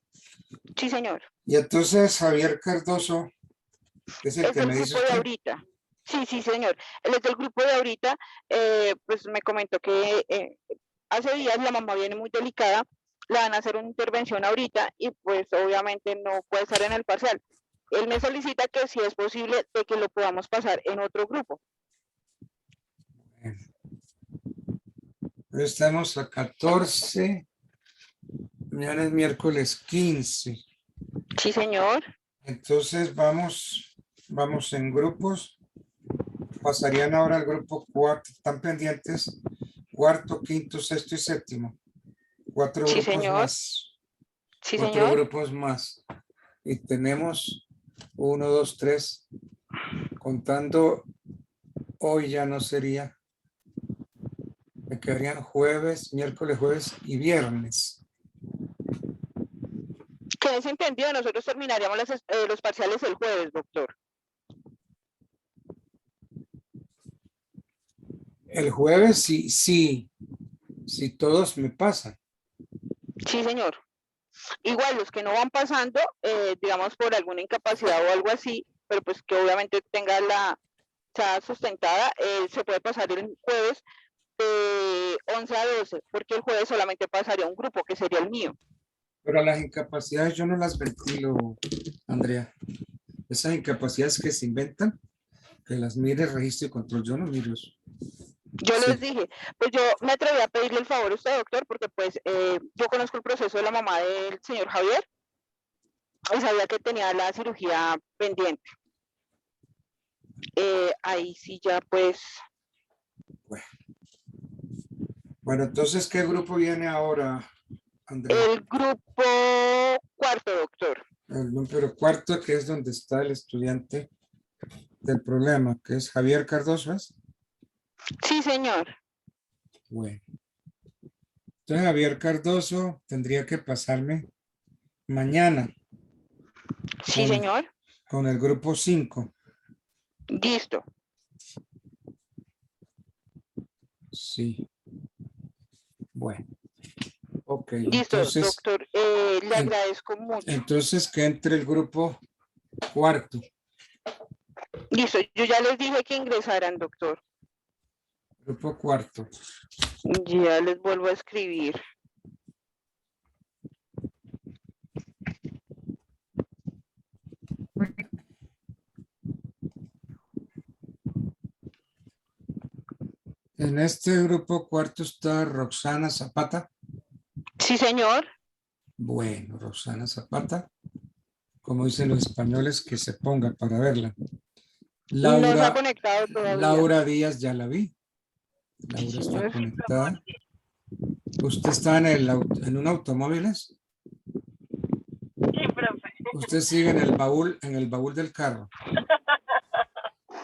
Sí, señor. Y entonces Javier Cardoso es el Es que del me dice grupo de usted. ahorita. Sí, sí, señor. Él es del grupo de ahorita. Pues me comentó que hace días la mamá viene muy delicada, le van a hacer una intervención ahorita y pues obviamente no puede estar en el parcial. Él me solicita que si es posible de que lo podamos pasar en otro grupo. Estamos a 14. Mañana es miércoles 15. Sí, señor. Entonces vamos en grupos. Pasarían ahora al grupo 4. Están pendientes cuarto, quinto, sexto y séptimo. 4 Sí, grupos señor. más. Sí, 4 señor. grupos más. Y tenemos 1, 2, 3. Contando hoy ya no sería. Me quedarían jueves, miércoles, jueves y viernes. Que es entendido, nosotros terminaríamos los parciales el jueves, doctor. El jueves sí, todos me pasan. Sí, señor. Igual los que no van pasando, digamos por alguna incapacidad o algo así, pero pues que obviamente tenga la sea sustentada, se puede pasar el jueves de 11 a 12, porque el jueves solamente pasaría un grupo, que sería el mío. Pero las incapacidades yo no las ventilo, Andrea. Esas incapacidades que se inventan, que las mire, registro y control, yo no miro eso. Yo les dije, pues yo me atreví a pedirle el favor a usted, doctor, porque pues yo conozco el proceso de la mamá del señor Javier y sabía que tenía la cirugía pendiente. Ahí sí ya pues... Bueno, entonces, ¿qué grupo viene ahora, Andrea? El grupo cuarto, doctor. El número cuarto, que es donde está el estudiante del problema, que es Javier Cardoso, ¿es? Sí, señor. Bueno. Entonces, Javier Cardoso tendría que pasarme mañana. Sí, señor. Con el grupo 5. Listo. Sí. Bueno. Ok, Listo, entonces, doctor. Le en- agradezco mucho. entonces que entre el grupo cuarto. Listo, yo ya les dije que ingresaran, doctor. Grupo cuarto. Ya les vuelvo a escribir. En este grupo cuarto está Roxana Zapata. Sí, señor. Bueno, Roxana Zapata, como dicen los españoles, que se ponga para verla. No se ha Laura, conectado todavía. Laura Díaz, ya la vi. Laura está señor. conectada. ¿Usted está en un automóvil? Sí, profe. Usted sigue en el baúl del carro.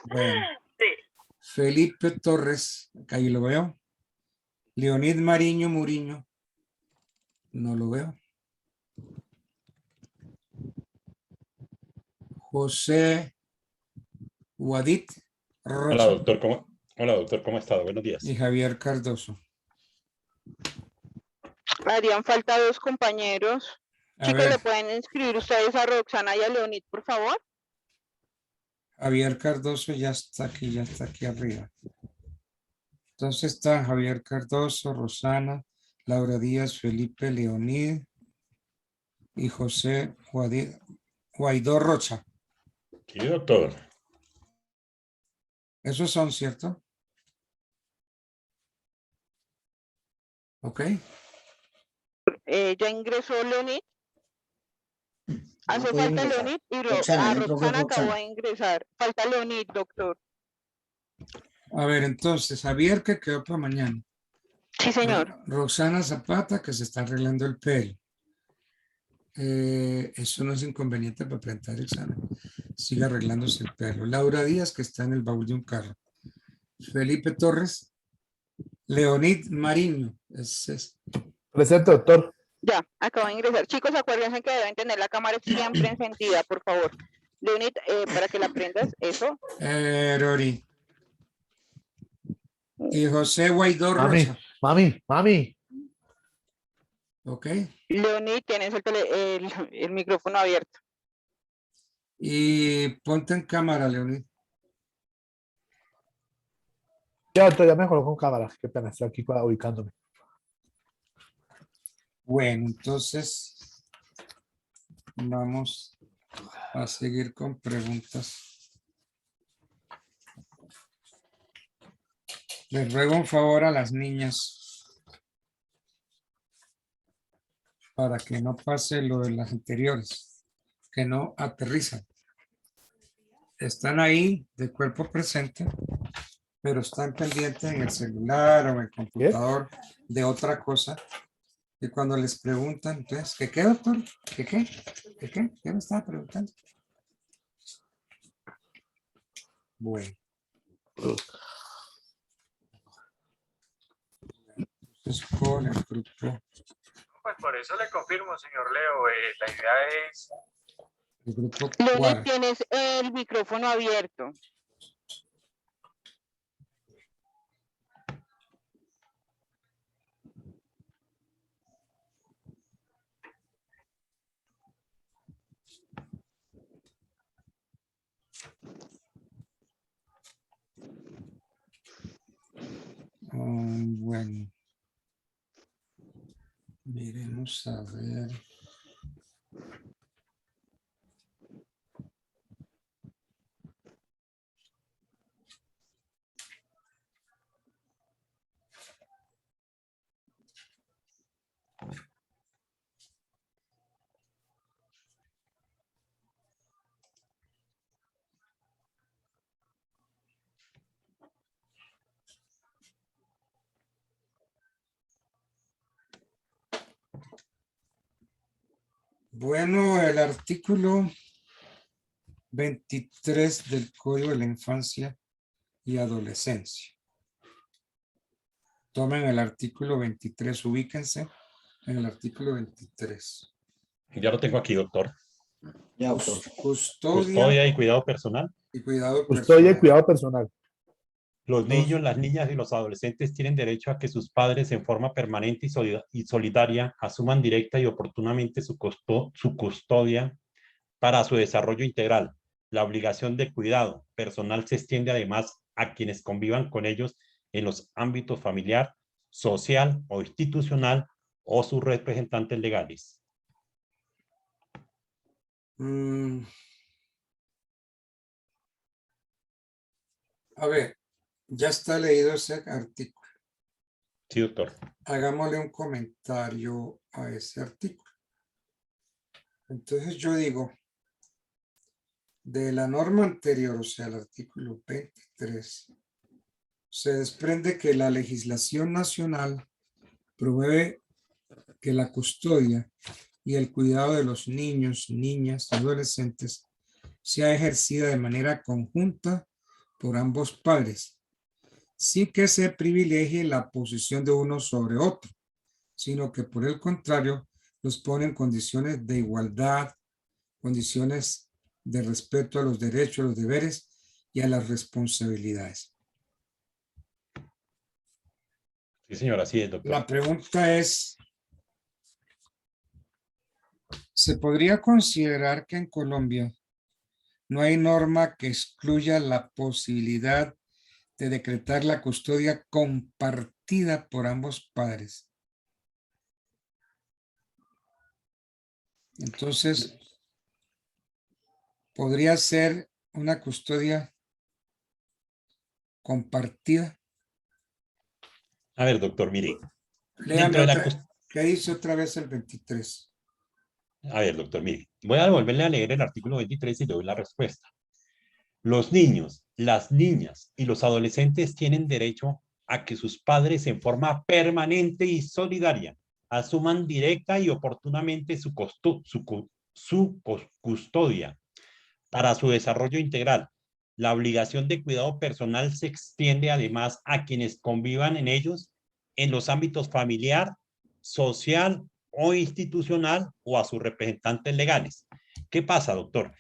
Bueno. Sí. Felipe Torres, acá ahí lo veo. Leonid Mariño Muriño, no lo veo. José Guadit Hola, Rocha doctor, ¿cómo ha estado? Buenos días. y Javier Cardoso. Harían falta 2 compañeros. A Chicos, ver, ¿le pueden inscribir ustedes a Roxana y a Leonid, por favor? Javier Cardoso ya está aquí arriba. Entonces está Javier Cardoso, Rosana, Laura Díaz, Felipe Leonid y José Guaidó Rocha. Sí, doctor. Esos son, ¿cierto? Ok. Ya ingresó Leonid. Hace puede falta ingresar. Leonid y Roxana, entró Roxana acabó Roxana. de ingresar. Falta Leonid, doctor. A ver, entonces, Javier que quedó para mañana. Sí, señor. Roxana Zapata que se está arreglando el pelo. Eso no es inconveniente para presentar el examen. Sigue arreglándose el pelo. Laura Díaz que está en el baúl de un carro. Felipe Torres. Leonid Mariño. Presente, doctor. Ya, acabo de ingresar. Chicos, acuérdense que deben tener la cámara siempre encendida, por favor. Leonid, para que la prendas, eso. Rori. Y José Guaidó Mami, Rocha. mami. Ok. Leonid, tienes el micrófono abierto. Y ponte en cámara, Leonid. Ya, doctor, ya me coloco con cámara. Qué pena, estoy aquí ubicándome. Bueno, entonces vamos a seguir con preguntas. Les ruego un favor a las niñas para que no pase lo de las anteriores, que no aterrizan. Están ahí de cuerpo presente, pero están pendientes en el celular o en el computador de otra cosa. Y cuando les preguntan, entonces, ¿qué, doctor? ¿Qué? ¿Qué me estaba preguntando? Bueno. Entonces, con el grupo. Pues por eso le confirmo, señor Leo, la idea es... El grupo Leonid, cuarto. tienes el micrófono abierto. Bueno. Miremos a ver. Bueno, el artículo 23 del Código de la Infancia y Adolescencia. Tomen el artículo 23, ubíquense en el artículo 23. Ya lo tengo aquí, doctor. Ya, doctor. Custodia y cuidado personal. Y cuidado Custodia y personal. cuidado personal. Los niños, las niñas y los adolescentes tienen derecho a que sus padres en forma permanente y solidaria asuman directa y oportunamente su custodia para su desarrollo integral. La obligación de cuidado personal se extiende además a quienes convivan con ellos en los ámbitos familiar, social o institucional o sus representantes legales. A ver, ya está leído ese artículo. Sí, doctor. Hagámosle un comentario a ese artículo. Entonces yo digo, de la norma anterior, o sea, el artículo 23, se desprende que la legislación nacional promueve que la custodia y el cuidado de los niños, niñas y adolescentes sea ejercida de manera conjunta por ambos padres, sin que se privilegie la posición de uno sobre otro, sino que por el contrario los pone en condiciones de igualdad, condiciones de respeto a los derechos, a los deberes y a las responsabilidades. Sí, señora, así es, doctor. La pregunta es, ¿se podría considerar que en Colombia no hay norma que excluya la posibilidad de decretar la custodia compartida por ambos padres? Entonces, ¿podría ser una custodia compartida? A ver, doctor, mire. Léame otra, ¿qué dice otra vez el 23? A ver, doctor, mire. Voy a volverle a leer el artículo 23 y le doy la respuesta. Los niños, las niñas y los adolescentes tienen derecho a que sus padres en forma permanente y solidaria asuman directa y oportunamente su custodia para su desarrollo integral. La obligación de cuidado personal se extiende además a quienes convivan en ellos en los ámbitos familiar, social o institucional o a sus representantes legales. ¿Qué pasa, doctor?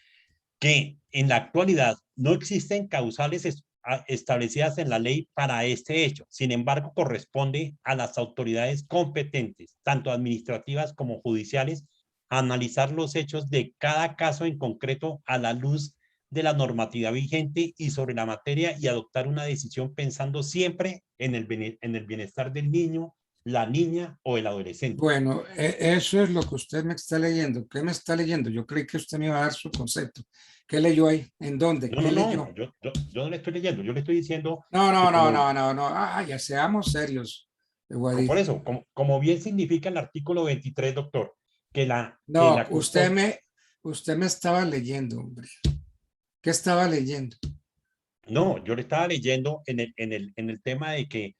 Que en la actualidad no existen causales establecidas en la ley para este hecho. Sin embargo, corresponde a las autoridades competentes, tanto administrativas como judiciales, analizar los hechos de cada caso en concreto a la luz de la normatividad vigente y sobre la materia y adoptar una decisión pensando siempre en el bienestar del niño, la niña o el adolescente. Bueno, eso es lo que usted me está leyendo. ¿Qué me está leyendo? Yo creí que usted me iba a dar su concepto. ¿Qué leyó ahí? ¿En dónde? No, ¿Qué no, leyó? no, yo no le estoy leyendo, yo le estoy diciendo... No. Ya seamos serios. Por eso, como bien significa el artículo 23, doctor, que la... No, que la usted me estaba leyendo, hombre. ¿Qué estaba leyendo? No, yo le estaba leyendo en el tema de que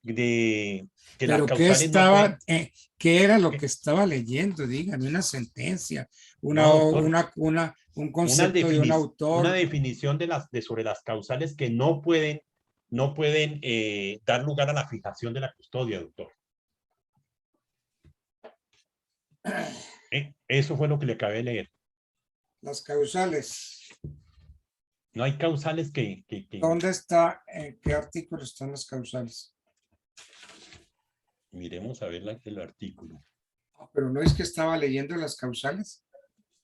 Pero las ¿qué causales estaba, no pueden... qué era lo que estaba leyendo? Dígame, una sentencia, un concepto de un Una autor. definición sobre las causales que no pueden dar lugar a la fijación de la custodia, doctor. Eso fue lo que le acabé de leer. Las causales. No hay causales que... ¿Dónde está? ¿En qué artículo están las causales? Miremos a ver el artículo. Pero no es que estaba leyendo las causales.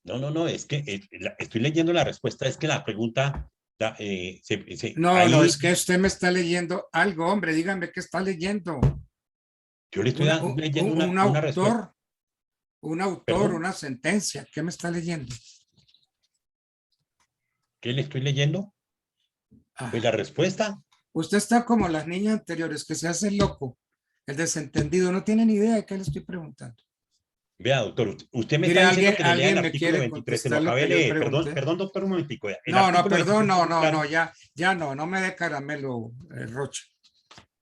No, es que estoy leyendo la respuesta, es que la pregunta... No, es que usted me está leyendo algo, hombre, dígame qué está leyendo. Yo le estoy leyendo una respuesta. Un autor, una sentencia, ¿qué me está leyendo? ¿Qué le estoy leyendo? Pues la respuesta. Usted está como las niñas anteriores, que se hace loco, el desentendido, no tiene ni idea de qué le estoy preguntando. Vea, doctor, usted me Mire, está diciendo que le lea el me artículo 23, se lo contestar lo acabé de que yo leer. pregunté. Perdón, doctor, un momentico. No me dé caramelo, Rocha.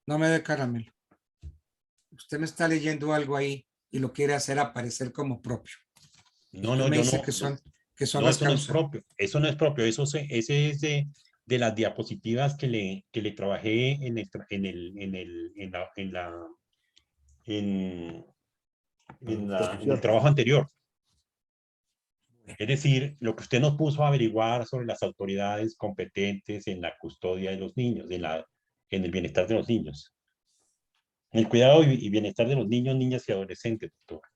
No me dé caramelo. Usted me está leyendo algo ahí y lo quiere hacer aparecer como propio. No, me yo dice no. que son No, las eso no es causas. propio. Eso no es propio. Ese es de las diapositivas que le trabajé en el trabajo anterior. Es decir, lo que usted nos puso a averiguar sobre las autoridades competentes en la custodia de los niños, en el bienestar de los niños. El cuidado y bienestar de los niños, niñas y adolescentes, doctor.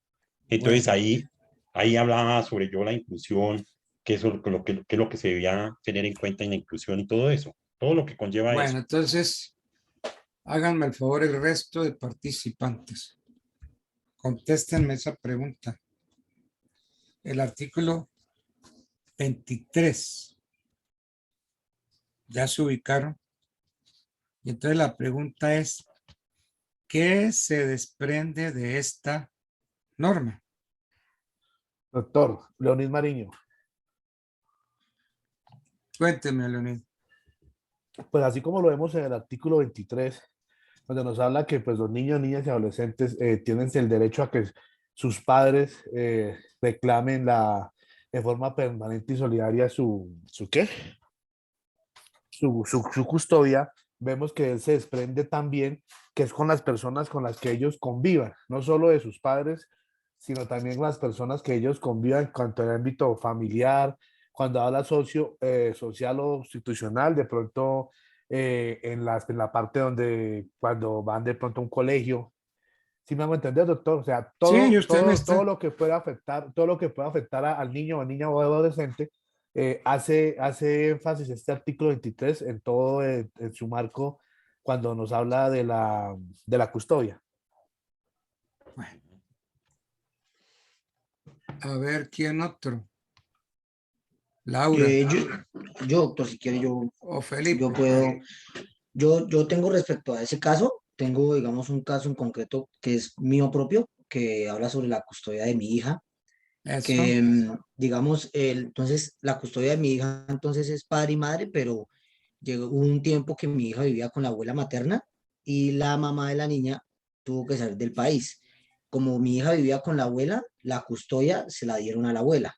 Entonces ahí hablaba sobre yo la inclusión, que eso que es lo que se debía tener en cuenta en la inclusión y todo eso, todo lo que conlleva eso. Bueno, entonces, háganme el favor el resto de participantes. Contéstenme esa pregunta. El artículo 23. ¿Ya se ubicaron? Y entonces la pregunta es, ¿qué se desprende de esta norma? Doctor Leonid Mariño. Cuénteme, Leonid. Pues así como lo vemos en el artículo 23, donde nos habla que pues los niños, niñas y adolescentes tienen el derecho a que sus padres reclamen de forma permanente y solidaria su custodia. Vemos que él se desprende también que es con las personas con las que ellos convivan, no solo de sus padres, sino también con las personas que ellos convivan en cuanto al ámbito familiar, cuando habla social o institucional, de pronto en la parte donde cuando van de pronto a un colegio. ¿Sí me hago entender, doctor? O sea, Sí, usted me todo está... lo que pueda afectar al niño o niña o adolescente, hace énfasis este artículo 23 en todo en su marco cuando nos habla de la custodia. Bueno. A ver, ¿quién otro? Laura. Yo, doctor, si quiere, O Felipe. yo puedo, yo tengo respecto a ese caso, tengo, digamos, un caso en concreto que es mío propio, que habla sobre la custodia de mi hija, Eso. que, digamos, entonces, la custodia de mi hija, entonces, es padre y madre, pero hubo un tiempo que mi hija vivía con la abuela materna y la mamá de la niña tuvo que salir del país. Como mi hija vivía con la abuela, la custodia se la dieron a la abuela,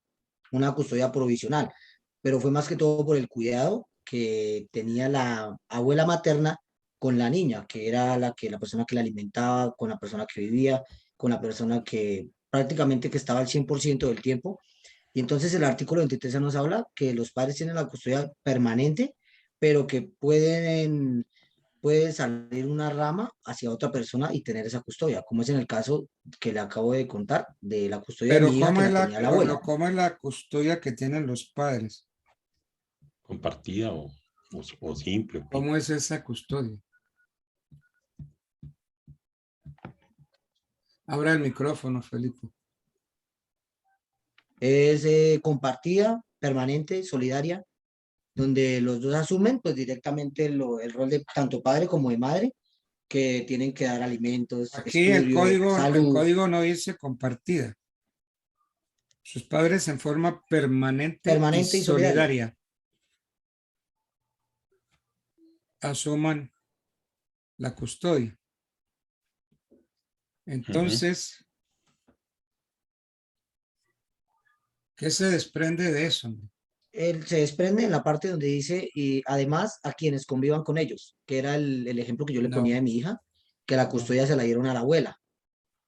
una custodia provisional, pero fue más que todo por el cuidado que tenía la abuela materna con la niña, que era la persona que la alimentaba, con la persona que vivía, con la persona que prácticamente que estaba al 100% del tiempo. Y entonces el artículo 23 nos habla que los padres tienen la custodia permanente, pero que puede salir una rama hacia otra persona y tener esa custodia, como es en el caso que le acabo de contar de la custodia de Pero mi hija que la tenía la abuela. ¿cómo es la custodia que tienen los padres? Compartida o simple. ¿Cómo es esa custodia? Abra el micrófono, Felipe. Es compartida, permanente, solidaria, donde los dos asumen pues directamente el rol de tanto padre como de madre, que tienen que dar alimentos, Aquí estudio, el salud. código no dice compartida. Sus padres en forma permanente y solidaria asuman la custodia. Entonces, ¿qué se desprende de eso? Se desprende en la parte donde dice, y además a quienes convivan con ellos, que era el ejemplo que yo le ponía de mi hija, que la custodia se la dieron a la abuela,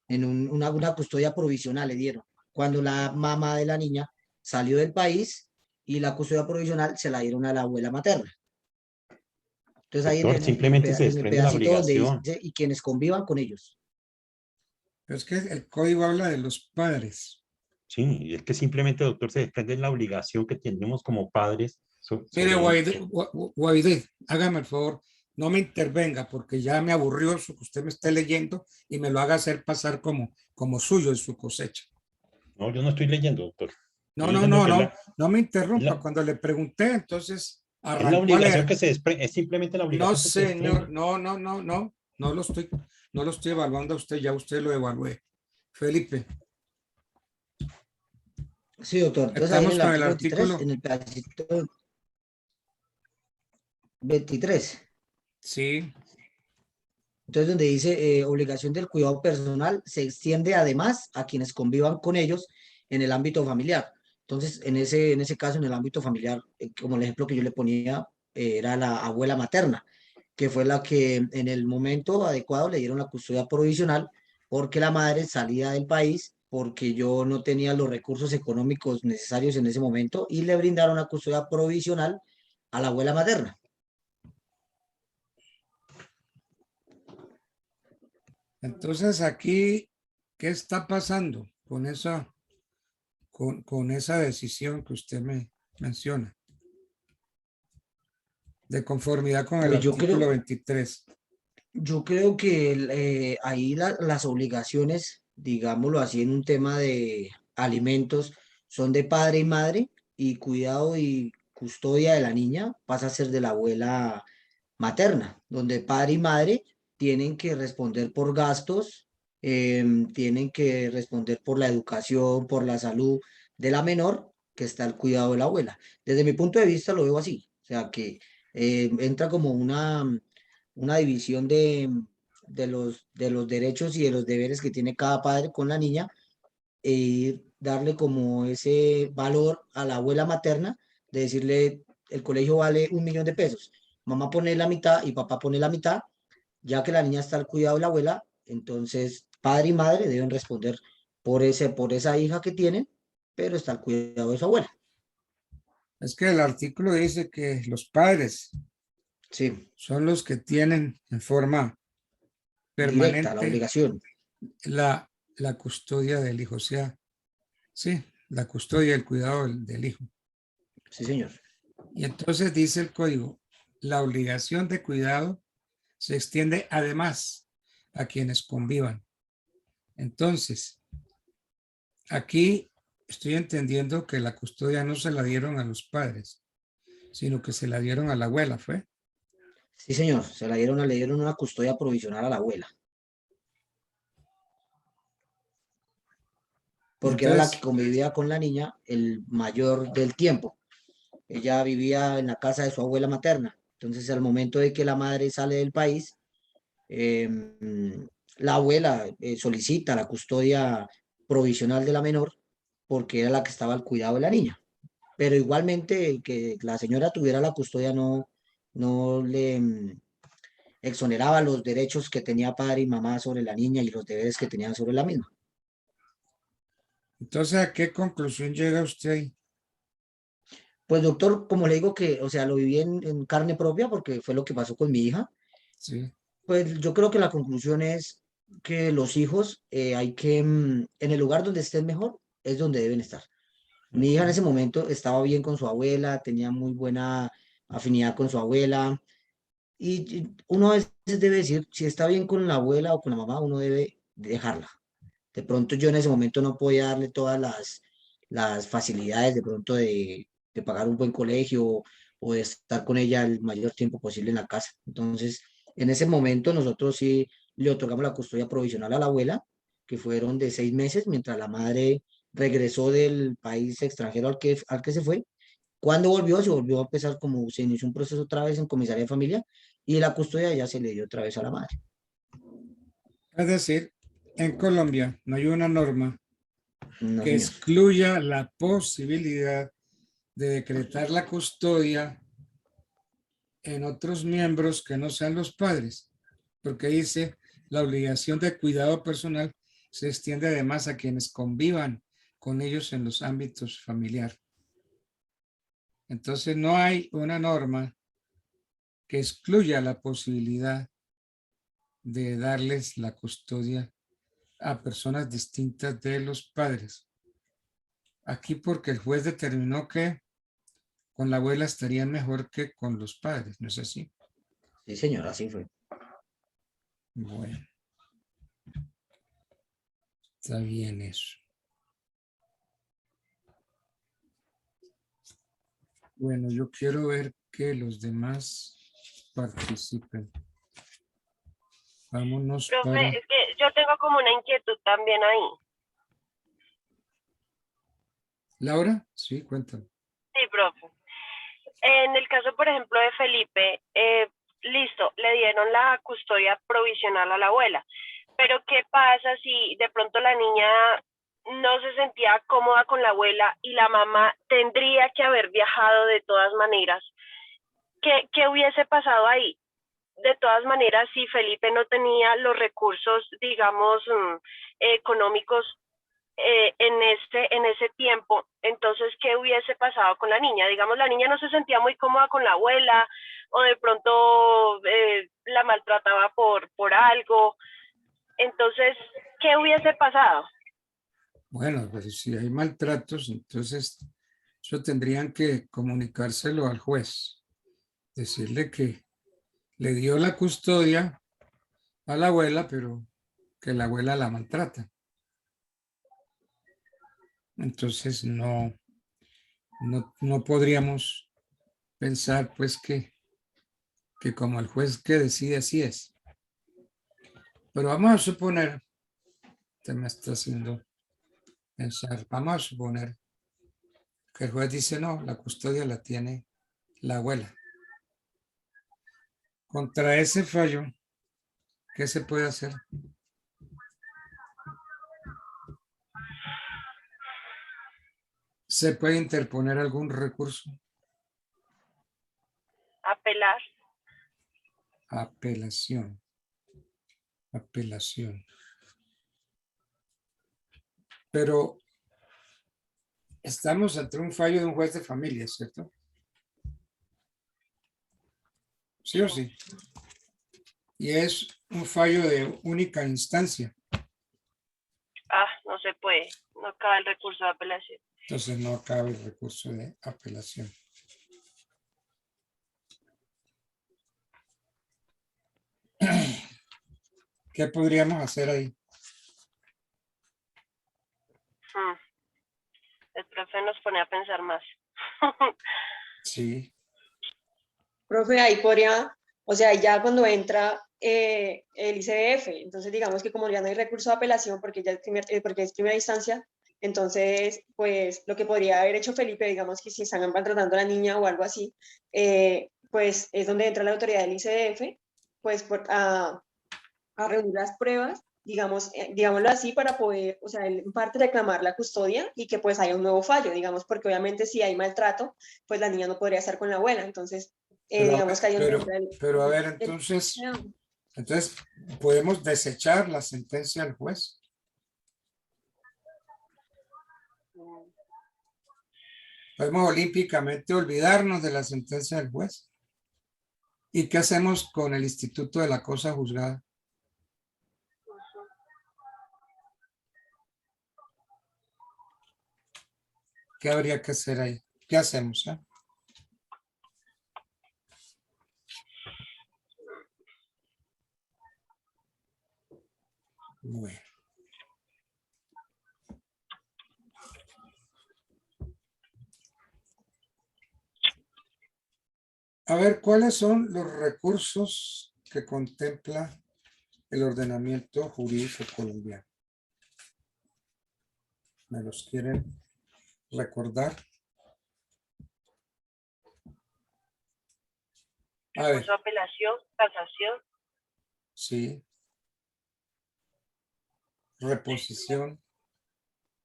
en una custodia provisional le dieron, cuando la mamá de la niña salió del país y la custodia provisional se la dieron a la abuela materna. Entonces ahí Doctor, simplemente se en el desprende la pedacito donde obligación. dice, y quienes convivan con ellos. Pero es que el código habla de los padres. Sí, y es que simplemente, doctor, se desprende la obligación que tenemos como padres. Mire, Guaidé, hágame el favor, no me intervenga porque ya me aburrió eso que usted me esté leyendo y me lo haga hacer pasar como suyo en su cosecha. No, yo no estoy leyendo, doctor. No me interrumpa. Cuando le pregunté, entonces arrancó es la obligación a leer. que se desprende, es simplemente la obligación. No, que se desprende. señor, no lo estoy evaluando a usted, ya usted lo evalué. Felipe. Sí, doctor. Entonces Estamos ahí en con el 23, artículo. en el pedacito 23. Sí. Entonces, donde dice obligación del cuidado personal, se extiende además a quienes convivan con ellos en el ámbito familiar. Entonces, en ese caso, en el ámbito familiar, como el ejemplo que yo le ponía, era la abuela materna, que fue la que en el momento adecuado le dieron la custodia provisional porque la madre salía del país, porque yo no tenía los recursos económicos necesarios en ese momento y le brindaron la custodia provisional a la abuela materna. Entonces aquí, ¿qué está pasando con esa decisión que usted me menciona? De conformidad con el Pues artículo 23. yo creo que ahí las obligaciones, digámoslo así, en un tema de alimentos, son de padre y madre, y cuidado y custodia de la niña pasa a ser de la abuela materna, donde padre y madre tienen que responder por gastos, tienen que responder por la educación, por la salud de la menor, que está al cuidado de la abuela. Desde mi punto de vista lo veo así, o sea que entra como una división de los derechos y de los deberes que tiene cada padre con la niña, darle como ese valor a la abuela materna, de decirle, el colegio vale 1.000.000 de pesos, mamá pone la mitad y papá pone la mitad, ya que la niña está al cuidado de la abuela, entonces padre y madre deben responder por esa hija que tienen, pero está al cuidado de su abuela. Es que el artículo dice que los padres Sí, son los que tienen en forma directa, la permanente obligación. la custodia del hijo, o sea, sí, la custodia y el cuidado del hijo. Sí, señor. Y entonces dice el código, la obligación de cuidado se extiende además a quienes convivan. Entonces, aquí estoy entendiendo que la custodia no se la dieron a los padres, sino que se la dieron a la abuela, ¿fue? Sí, señor, le dieron una custodia provisional a la abuela, Y porque era la que entonces, convivía con la niña el mayor del tiempo. Ella vivía en la casa de su abuela materna. Entonces, al momento de que la madre sale del país, la abuela solicita la custodia provisional de la menor porque era la que estaba al cuidado de la niña. Pero igualmente que la señora tuviera la custodia no le exoneraba los derechos que tenía padre y mamá sobre la niña y los deberes que tenían sobre la misma. entonces, ¿a qué conclusión llega usted ahí? Pues doctor, como le digo que, o sea, lo viví en carne propia porque fue lo que pasó con mi hija. Sí. Pues yo creo que la conclusión es que los hijos hay que, en el lugar donde estén mejor, es donde deben estar. Mi hija en ese momento estaba bien con su abuela, tenía muy buena afinidad con su abuela, y uno a veces debe decir, si está bien con la abuela o con la mamá, uno debe dejarla. De pronto yo en ese momento no podía darle todas las facilidades de pronto de pagar un buen colegio o de estar con ella el mayor tiempo posible en la casa. Entonces, en ese momento nosotros sí le otorgamos la custodia provisional a la abuela, que fueron de 6 meses, mientras la madre regresó del país extranjero al que se fue. Cuando volvió, se volvió a empezar como se inició un proceso otra vez en comisaría de familia y la custodia ya se le dio otra vez a la madre. Es decir, en Colombia no hay una norma No, que señor. excluya la posibilidad de decretar la custodia en otros miembros que no sean los padres, porque dice la obligación de cuidado personal se extiende además a quienes convivan con ellos en los ámbitos familiar. Entonces no hay una norma que excluya la posibilidad de darles la custodia a personas distintas de los padres. Aquí porque el juez determinó que con la abuela estarían mejor que con los padres, ¿no es así? Sí, señor, así fue. Bueno, está bien eso. Bueno, yo quiero ver que los demás participen. Vámonos Profe, para... es que yo tengo como una inquietud también ahí. Laura, sí, cuéntame. Sí, profe. En el caso, por ejemplo, de Felipe, listo, le dieron la custodia provisional a la abuela, pero ¿qué pasa si de pronto la niña no se sentía cómoda con la abuela y la mamá tendría que haber viajado de todas maneras? ¿Qué hubiese pasado ahí? De todas maneras, si Felipe no tenía los recursos, digamos, económicos en ese tiempo, entonces, ¿qué hubiese pasado con la niña? Digamos, la niña no se sentía muy cómoda con la abuela o de pronto la maltrataba por algo. Entonces, ¿qué hubiese pasado? Bueno, pues si hay maltratos, entonces eso tendrían que comunicárselo al juez. Decirle que le dio la custodia a la abuela, pero que la abuela la maltrata. Entonces no podríamos pensar pues que como el juez que decide así es. Pero vamos a suponer, te me está haciendo pensar, vamos a suponer que el juez dice no, la custodia la tiene la abuela. Contra ese fallo, ¿qué se puede hacer? ¿Se puede interponer algún recurso? Apelar. Apelación. Apelación. Pero estamos ante un fallo de un juez de familia, ¿cierto? ¿Sí o sí? Y es un fallo de única instancia. Ah, no se puede. No cabe el recurso de apelación. Entonces no cabe el recurso de apelación. ¿Qué podríamos hacer ahí? El profe nos pone a pensar más. Sí. Profe, ahí podría, o sea, ya cuando entra el ICBF, entonces digamos que como ya no hay recurso de apelación porque ya es porque es primera instancia, entonces, pues lo que podría haber hecho Felipe, digamos que si están maltratando a la niña o algo así, pues es donde entra la autoridad del ICBF, pues a reunir las pruebas, digamos, digámoslo así, para poder, o sea, en parte reclamar la custodia y que pues haya un nuevo fallo, digamos, porque obviamente si hay maltrato, pues la niña no podría estar con la abuela, entonces, digamos que hay pero a ver, entonces, ¿podemos desechar la sentencia del juez? ¿Podemos olímpicamente olvidarnos de la sentencia del juez? ¿Y qué hacemos con el instituto de la cosa juzgada? ¿Qué habría que hacer ahí? ¿Qué hacemos? Bueno. A ver, ¿cuáles son los recursos que contempla el ordenamiento jurídico colombiano? ¿Me los quieren recordar? A ver. Recurso, apelación, casación. Sí. Reposición.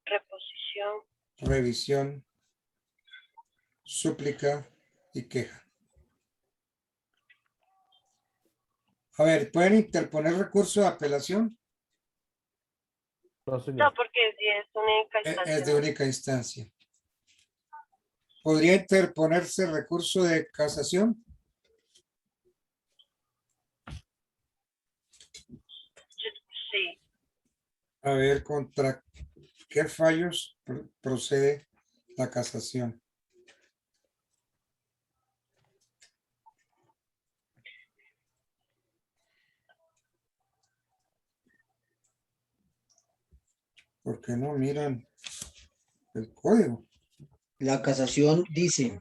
Reposición. Revisión. Súplica y queja. A ver, ¿pueden interponer recurso de apelación? No, señor. No, porque si es única instancia. Es de única instancia. ¿Podría interponerse recurso de casación? Sí. A ver, ¿contra qué fallos procede la casación? ¿Por qué no miran el código? La casación dice,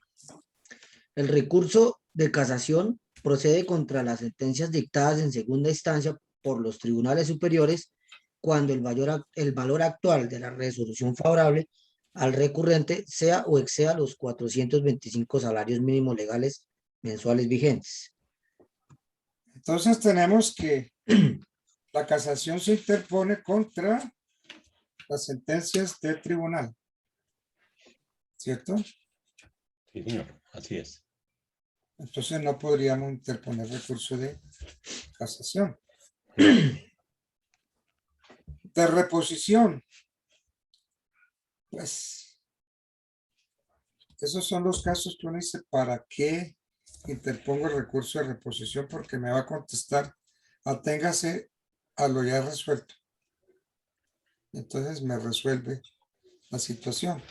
el recurso de casación procede contra las sentencias dictadas en segunda instancia por los tribunales superiores cuando el valor actual de la resolución favorable al recurrente sea o exceda los 425 salarios mínimos legales mensuales vigentes. Entonces tenemos que la casación se interpone contra las sentencias del tribunal, ¿cierto? Sí, señor, así es. Entonces no podríamos interponer recurso de casación. De reposición. Pues, esos son los casos que uno dice, ¿para qué interpongo el recurso de reposición? Porque me va a contestar, aténgase a lo ya resuelto. Entonces me resuelve la situación.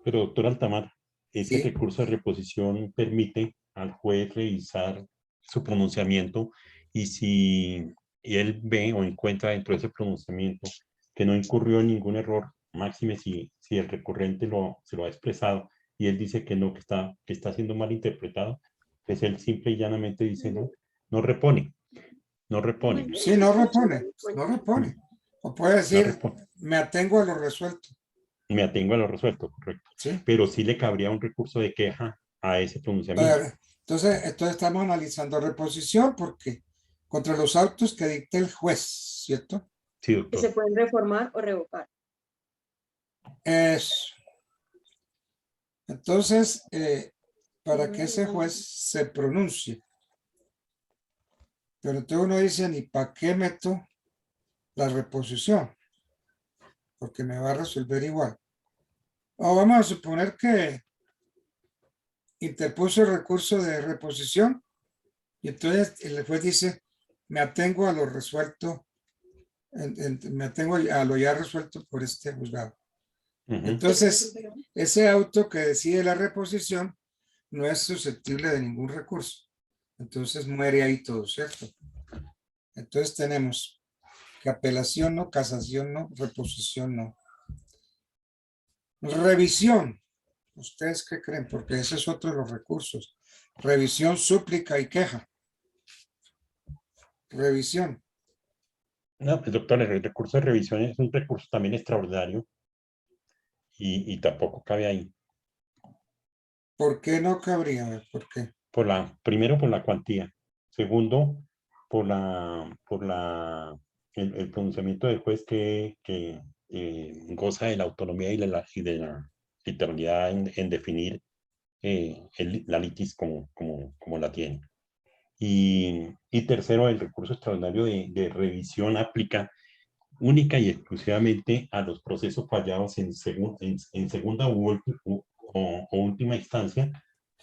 Pero, doctor Altamar, ese Sí. recurso de reposición permite al juez revisar su pronunciamiento y si él ve o encuentra dentro de ese pronunciamiento que no incurrió en ningún error, máxime si el recurrente se lo ha expresado y él dice que no, que está siendo mal interpretado, pues él simple y llanamente dice no repone. Sí, no repone. O puede decir, repone. me atengo a lo resuelto. Me atengo a lo resuelto, correcto. Sí. Pero sí le cabría un recurso de queja a ese A pronunciamiento. ver, entonces estamos analizando reposición porque contra los autos que dicte el juez, ¿cierto? Sí, Que doctor. se pueden reformar o revocar. Eso. Entonces, para que ese juez se pronuncie. Pero entonces uno dice, ¿ni para qué meto la reposición? Porque me va a resolver igual. O vamos a suponer que interpuso el recurso de reposición y entonces el juez dice, me atengo a lo resuelto, me atengo a lo ya resuelto por este juzgado. Entonces, ese auto que decide la reposición no es susceptible de ningún recurso. Entonces muere ahí todo, ¿cierto? Entonces tenemos que apelación no, casación no, reposición no. Revisión. ¿Ustedes qué creen? Porque ese es otro de los recursos. Revisión, súplica y queja. Revisión. No, pues doctor, el recurso de revisión es un recurso también extraordinario y tampoco cabe ahí. ¿Por qué no cabría? ¿Por qué? Primero por la cuantía. Segundo, por el pronunciamiento del juez que goza de la autonomía y de la literalidad en definir la litis como la tiene. Y tercero, el recurso extraordinario de revisión aplica única y exclusivamente a los procesos fallados en segunda o última instancia,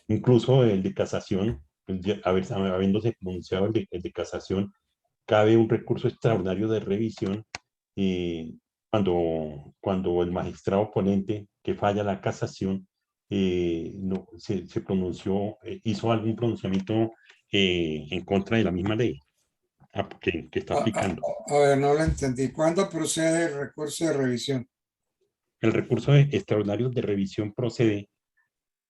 incluso el de casación, pues habiéndose pronunciado el de casación, cabe un recurso extraordinario de revisión cuando el magistrado ponente que falla la casación no, se pronunció, hizo algún pronunciamiento en contra de la misma ley que está aplicando. A ver, no lo entendí. ¿Cuándo procede el recurso de revisión? El recurso extraordinario de revisión procede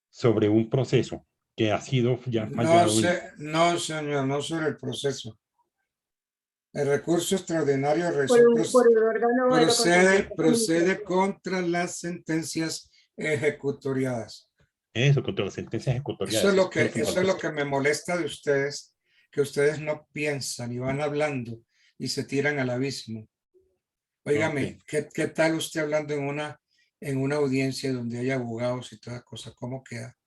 sobre un proceso que ha sido ya fallado. No, señor, no sobre el proceso. El recurso extraordinario de revisión procede contra las sentencias ejecutoriadas. Eso, contra las sentencias ejecutoriadas. Eso es lo que me molesta de ustedes, que ustedes no piensan y van hablando y se tiran al abismo. Óigame, ¿qué tal usted hablando en una audiencia donde hay abogados y toda cosa? ¿Cómo queda?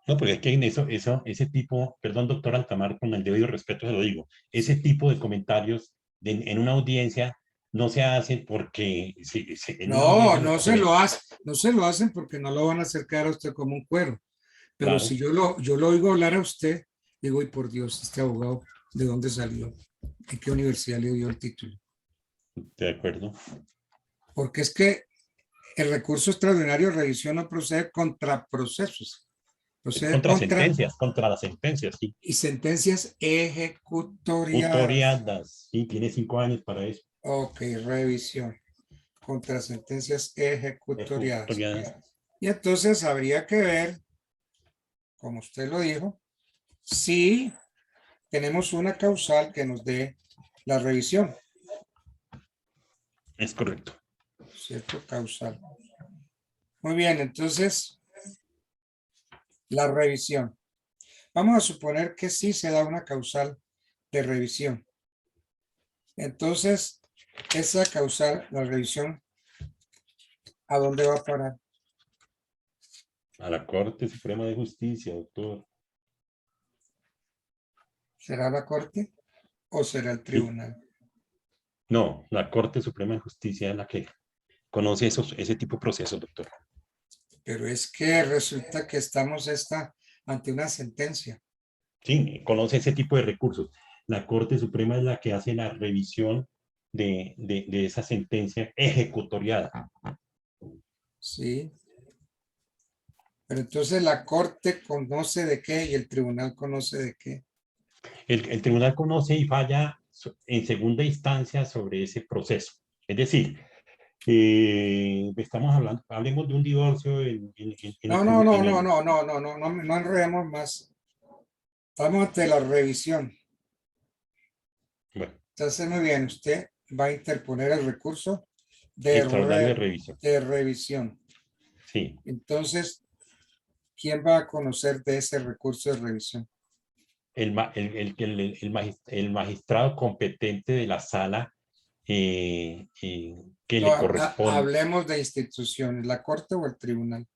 No, porque es que en ese tipo, perdón, doctor Altamar, con el debido respeto se lo digo, ese tipo de comentarios en una audiencia no se hacen porque... No se lo hacen porque no lo van a acercar a usted como un cuero. Pero claro, si yo lo oigo hablar a usted, digo, y por Dios, este abogado, ¿de dónde salió? ¿En qué universidad le dio el título? De acuerdo. Porque es que el recurso extraordinario de revisión no procede contra procesos. Contra las sentencias, sí. Y sentencias ejecutoriadas. Ejecutoriadas, sí, tiene 5 años para eso. Ok, revisión. Contra sentencias ejecutoriadas. Y entonces habría que ver, como usted lo dijo, si tenemos una causal que nos dé la revisión. Es correcto. Cierto, causal. Muy bien, entonces... La revisión. Vamos a suponer que sí se da una causal de revisión. Entonces, esa causal, la revisión, ¿a dónde va a parar? A la Corte Suprema de Justicia, doctor. ¿Será la Corte o será el tribunal? No, la Corte Suprema de Justicia es la que conoce ese tipo de procesos, doctor. Pero es que resulta que estamos ante una sentencia. Sí, conoce ese tipo de recursos. la Corte Suprema es la que hace la revisión de esa sentencia ejecutoriada. Sí. Pero entonces la Corte conoce de qué y el tribunal conoce de qué. El tribunal conoce y falla en segunda instancia sobre ese proceso. Es decir, estamos hablando, hablemos de un divorcio en No enredemos más. Estamos ante la revisión. Bueno. Entonces, muy bien, usted va a interponer el recurso de, extraordinario de revisión. de revisión. Sí. Entonces, ¿quién va a conocer de ese recurso de revisión? El magistrado competente de la sala que le corresponde. Hablemos de instituciones, ¿la Corte o el tribunal?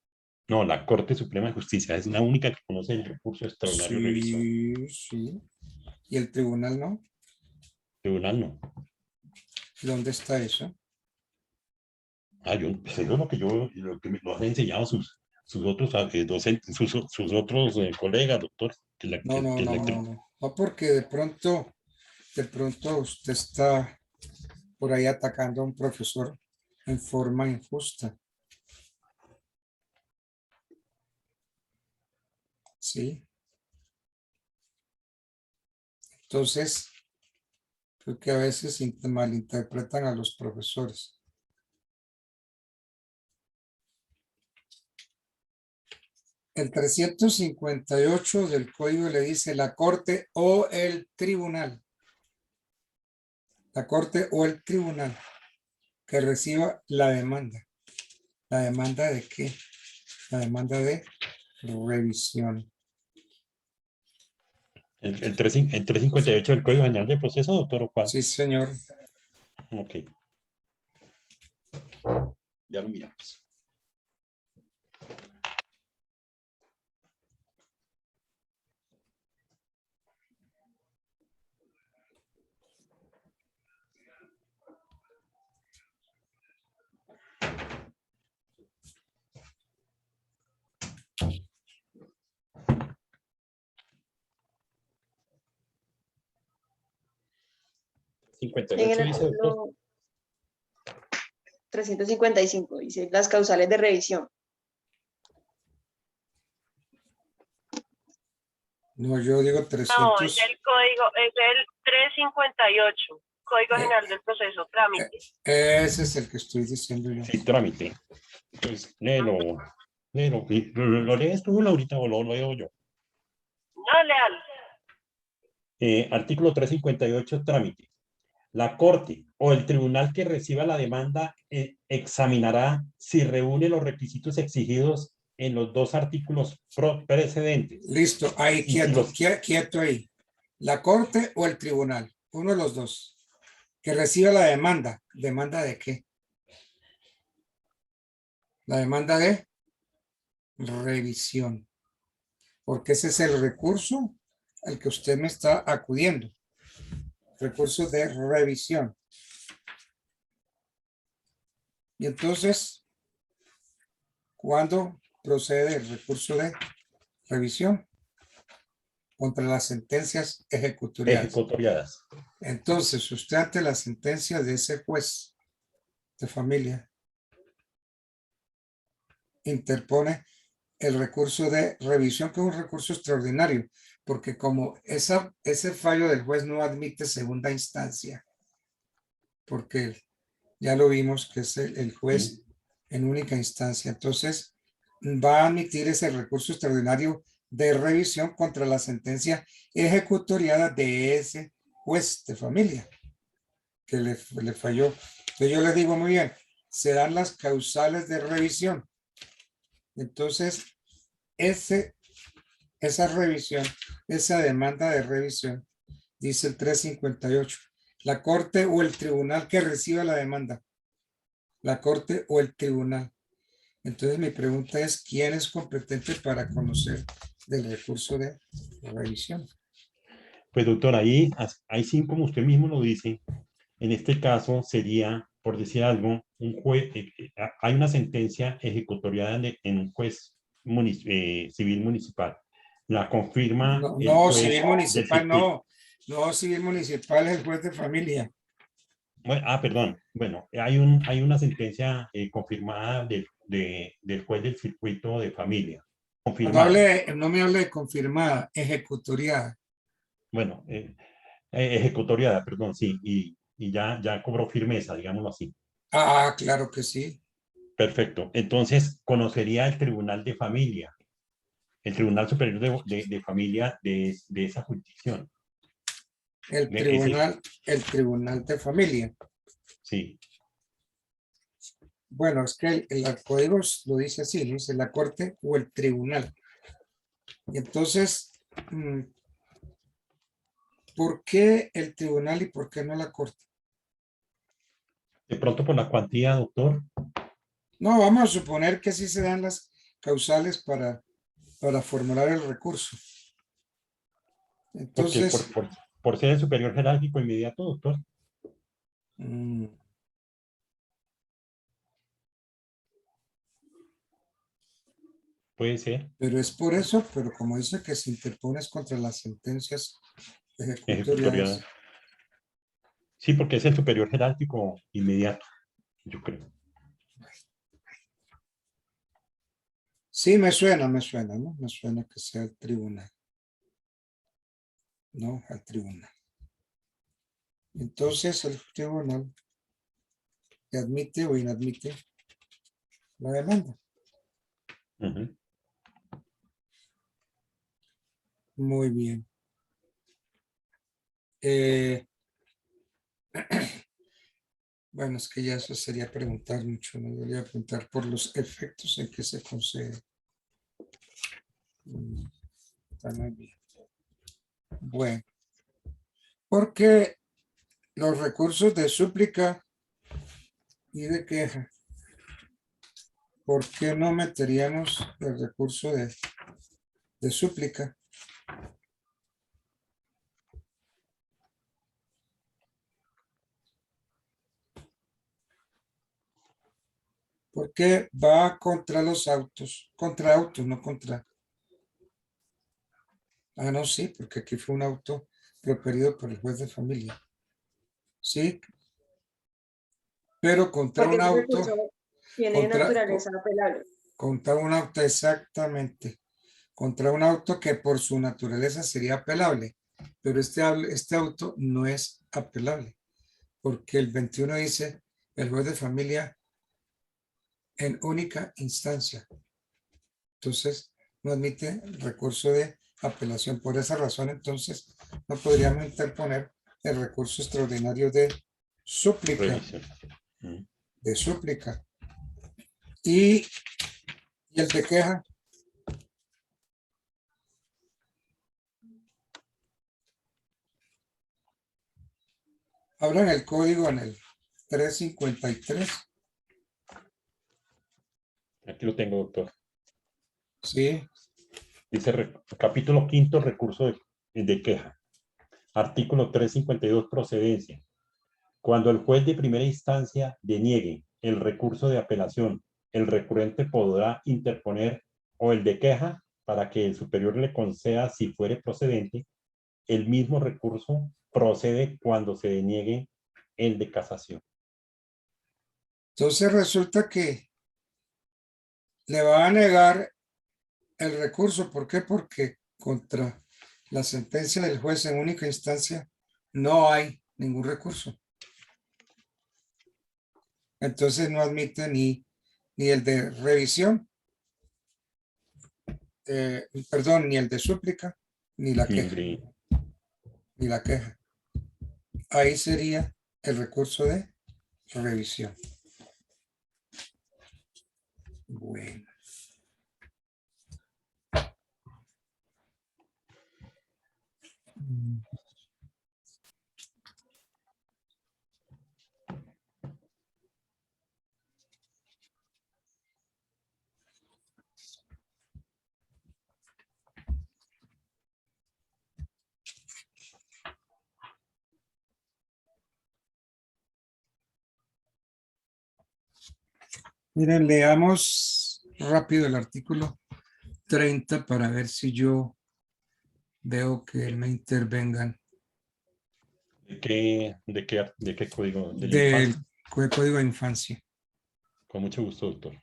No, la Corte Suprema de Justicia es la única que conoce el recurso extraordinario de revisión. Sí. ¿Y el tribunal no? Tribunal no. ¿Dónde está eso? Pues eso es lo que me lo han enseñado sus otros docentes, sus otros colegas, doctor. No, porque de pronto usted está por ahí atacando a un profesor en forma injusta. Sí. Entonces, creo que a veces malinterpretan a los profesores. El 358 del código le dice la Corte o el tribunal. La Corte o el tribunal que reciba la demanda. ¿La demanda de qué? La demanda de revisión. El 358 del Código General de Proceso, doctor, ¿o cuál? Sí, señor. Ok. Ya lo miramos. En el artículo 355 dice las causales de revisión. No, yo digo 300. No, es el código, es el 358, Código General del Proceso, trámite. Ese es el que estoy diciendo yo. Sí, trámite. Pues, léelo. ¿Lo lees tú, Laurita, o lo leo yo? No, léalo. Artículo 358, trámite. La Corte o el tribunal que reciba la demanda examinará si reúne los requisitos exigidos en los dos artículos precedentes. Listo, ahí quieto ahí. La Corte o el tribunal, uno de los dos, que reciba la demanda. ¿Demanda de qué? La demanda de revisión. Porque ese es el recurso al que usted me está acudiendo. Recurso de revisión. Y entonces, ¿cuándo procede el recurso de revisión? Contra las sentencias ejecutoriadas. Entonces, usted ante la sentencia de ese juez de familia interpone el recurso de revisión, que es un recurso extraordinario, porque como ese fallo del juez no admite segunda instancia, porque ya lo vimos que es el juez en única instancia, entonces va a admitir ese recurso extraordinario de revisión contra la sentencia ejecutoriada de ese juez de familia que le falló. Entonces yo le digo, muy bien, se dan las causales de revisión. Entonces, esa revisión, esa demanda de revisión, dice el 358, la Corte o el tribunal que reciba la demanda. La Corte o el tribunal. Entonces mi pregunta es, ¿quién es competente para conocer del recurso de revisión? Pues doctor, ahí sí, como usted mismo lo dice, en este caso sería, por decir algo, un juez, hay una sentencia ejecutoriada en un juez civil municipal. La confirma No, civil municipal no. No, civil municipal es el juez de familia. Bueno, perdón. Bueno, hay una sentencia confirmada del juez del circuito de familia. Confirmada. No me hable de confirmada, ejecutoriada. Bueno, ejecutoriada, perdón, sí, y ya cobró firmeza, digámoslo así. Ah, claro que sí. Perfecto. Entonces, conocería el Tribunal de Familia, el Tribunal Superior de Familia de esa jurisdicción. El tribunal de familia. Sí. Bueno, es que el código lo dice así, ¿no? Dice la corte o el tribunal. Y entonces, ¿por qué el tribunal y por qué no la corte? De pronto por la cuantía, doctor. No, vamos a suponer que sí se dan las causales para formular el recurso. Porque Entonces, por ser el superior jerárquico inmediato, doctor. Puede ser. Pero es por eso, pero como dice que se interpones contra las sentencias ejecutoriadas. Ejecutoriada. Sí, porque es el superior jerárquico inmediato, yo creo. Sí, me suena, ¿no? Me suena que sea el tribunal. No, al tribunal. Entonces, el tribunal admite o inadmite la demanda. Muy bien. Bueno, es que ya eso sería preguntar mucho, no debería preguntar por los efectos en que se concede. Está muy bien. Bueno, porque los recursos de súplica y de queja, ¿por qué no meteríamos el recurso de súplica? Porque va contra los autos, no contra. Ah, no, sí, porque aquí fue un auto proferido por el juez de familia. Sí, pero contra Porque un ese auto. recurso tiene naturaleza apelable. Contra un auto, exactamente. Contra un auto que por su naturaleza sería apelable. Pero este auto no es apelable. Porque el 21 dice el juez de familia en única instancia. Entonces, no admite recurso de apelación. Por esa razón, entonces, no podríamos interponer el recurso extraordinario de súplica. De súplica. Y el de queja. Abran el código en el 353. Aquí lo tengo, doctor. Sí. Dice capítulo 5, recurso de queja. Artículo 352, procedencia. Cuando el juez de primera instancia deniegue el recurso de apelación, el recurrente podrá interponer o el de queja para que el superior le conceda, si fuere procedente, el mismo recurso procede cuando se deniegue el de casación. Entonces resulta que le va a negar el recurso. ¿Por qué? Porque contra la sentencia del juez en única instancia no hay ningún recurso. Entonces no admite ni el de revisión, perdón, ni el de súplica, ni la queja. Ni la queja. Ahí sería el recurso de revisión. Bueno. Miren, leamos rápido el artículo 30 para ver si yo veo que me intervengan ¿De qué código? ¿De la del infancia? Código de Infancia. Con mucho gusto, doctor.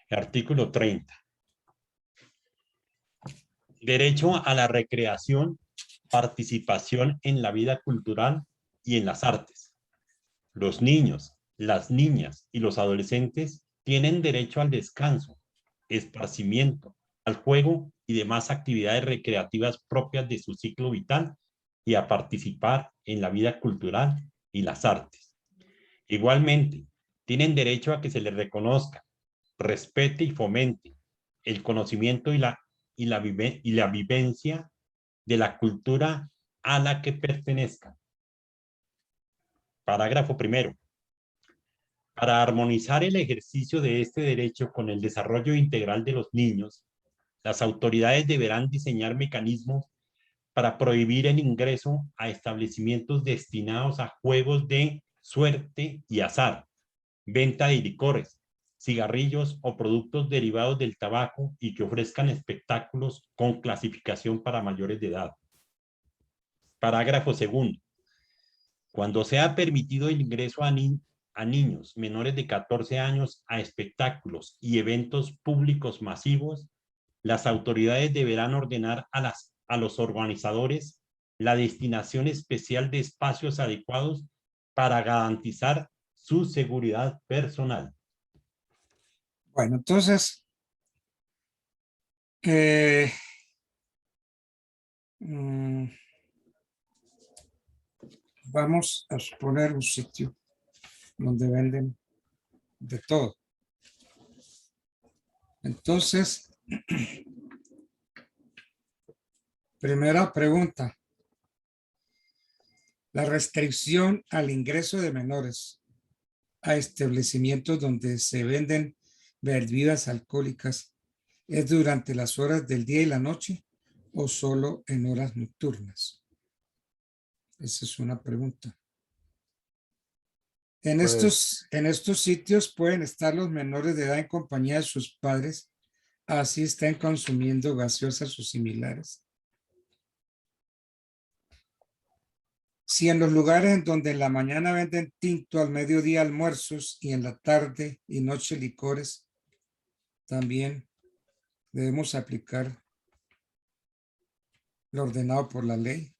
Artículo 30. Derecho a la recreación, participación en la vida cultural y en las artes. Los niños, las niñas y los adolescentes tienen derecho al descanso, esparcimiento, al juego y demás actividades recreativas propias de su ciclo vital y a participar en la vida cultural y las artes. Igualmente, tienen derecho a que se les reconozca, respete y fomente el conocimiento y la vivencia de la cultura a la que pertenezcan. Parágrafo primero. Para armonizar el ejercicio de este derecho con el desarrollo integral de los niños, las autoridades deberán diseñar mecanismos para prohibir el ingreso a establecimientos destinados a juegos de suerte y azar, venta de licores, cigarrillos o productos derivados del tabaco y que ofrezcan espectáculos con clasificación para mayores de edad. Parágrafo segundo. Cuando sea permitido el ingreso a niños menores de 14 años a espectáculos y eventos públicos masivos, las autoridades deberán ordenar a los organizadores la destinación especial de espacios adecuados para garantizar su seguridad personal. Bueno, entonces, vamos a suponer un sitio donde venden de todo. Entonces, primera pregunta. La restricción al ingreso de menores a establecimientos donde se venden bebidas alcohólicas es durante las horas del día y la noche o solo en horas nocturnas. Esa es una pregunta. En estos sitios pueden estar los menores de edad en compañía de sus padres, así estén consumiendo gaseosas o similares. Si en los lugares en donde en la mañana venden tinto, al mediodía almuerzos y en la tarde y noche licores, también debemos aplicar lo ordenado por la ley.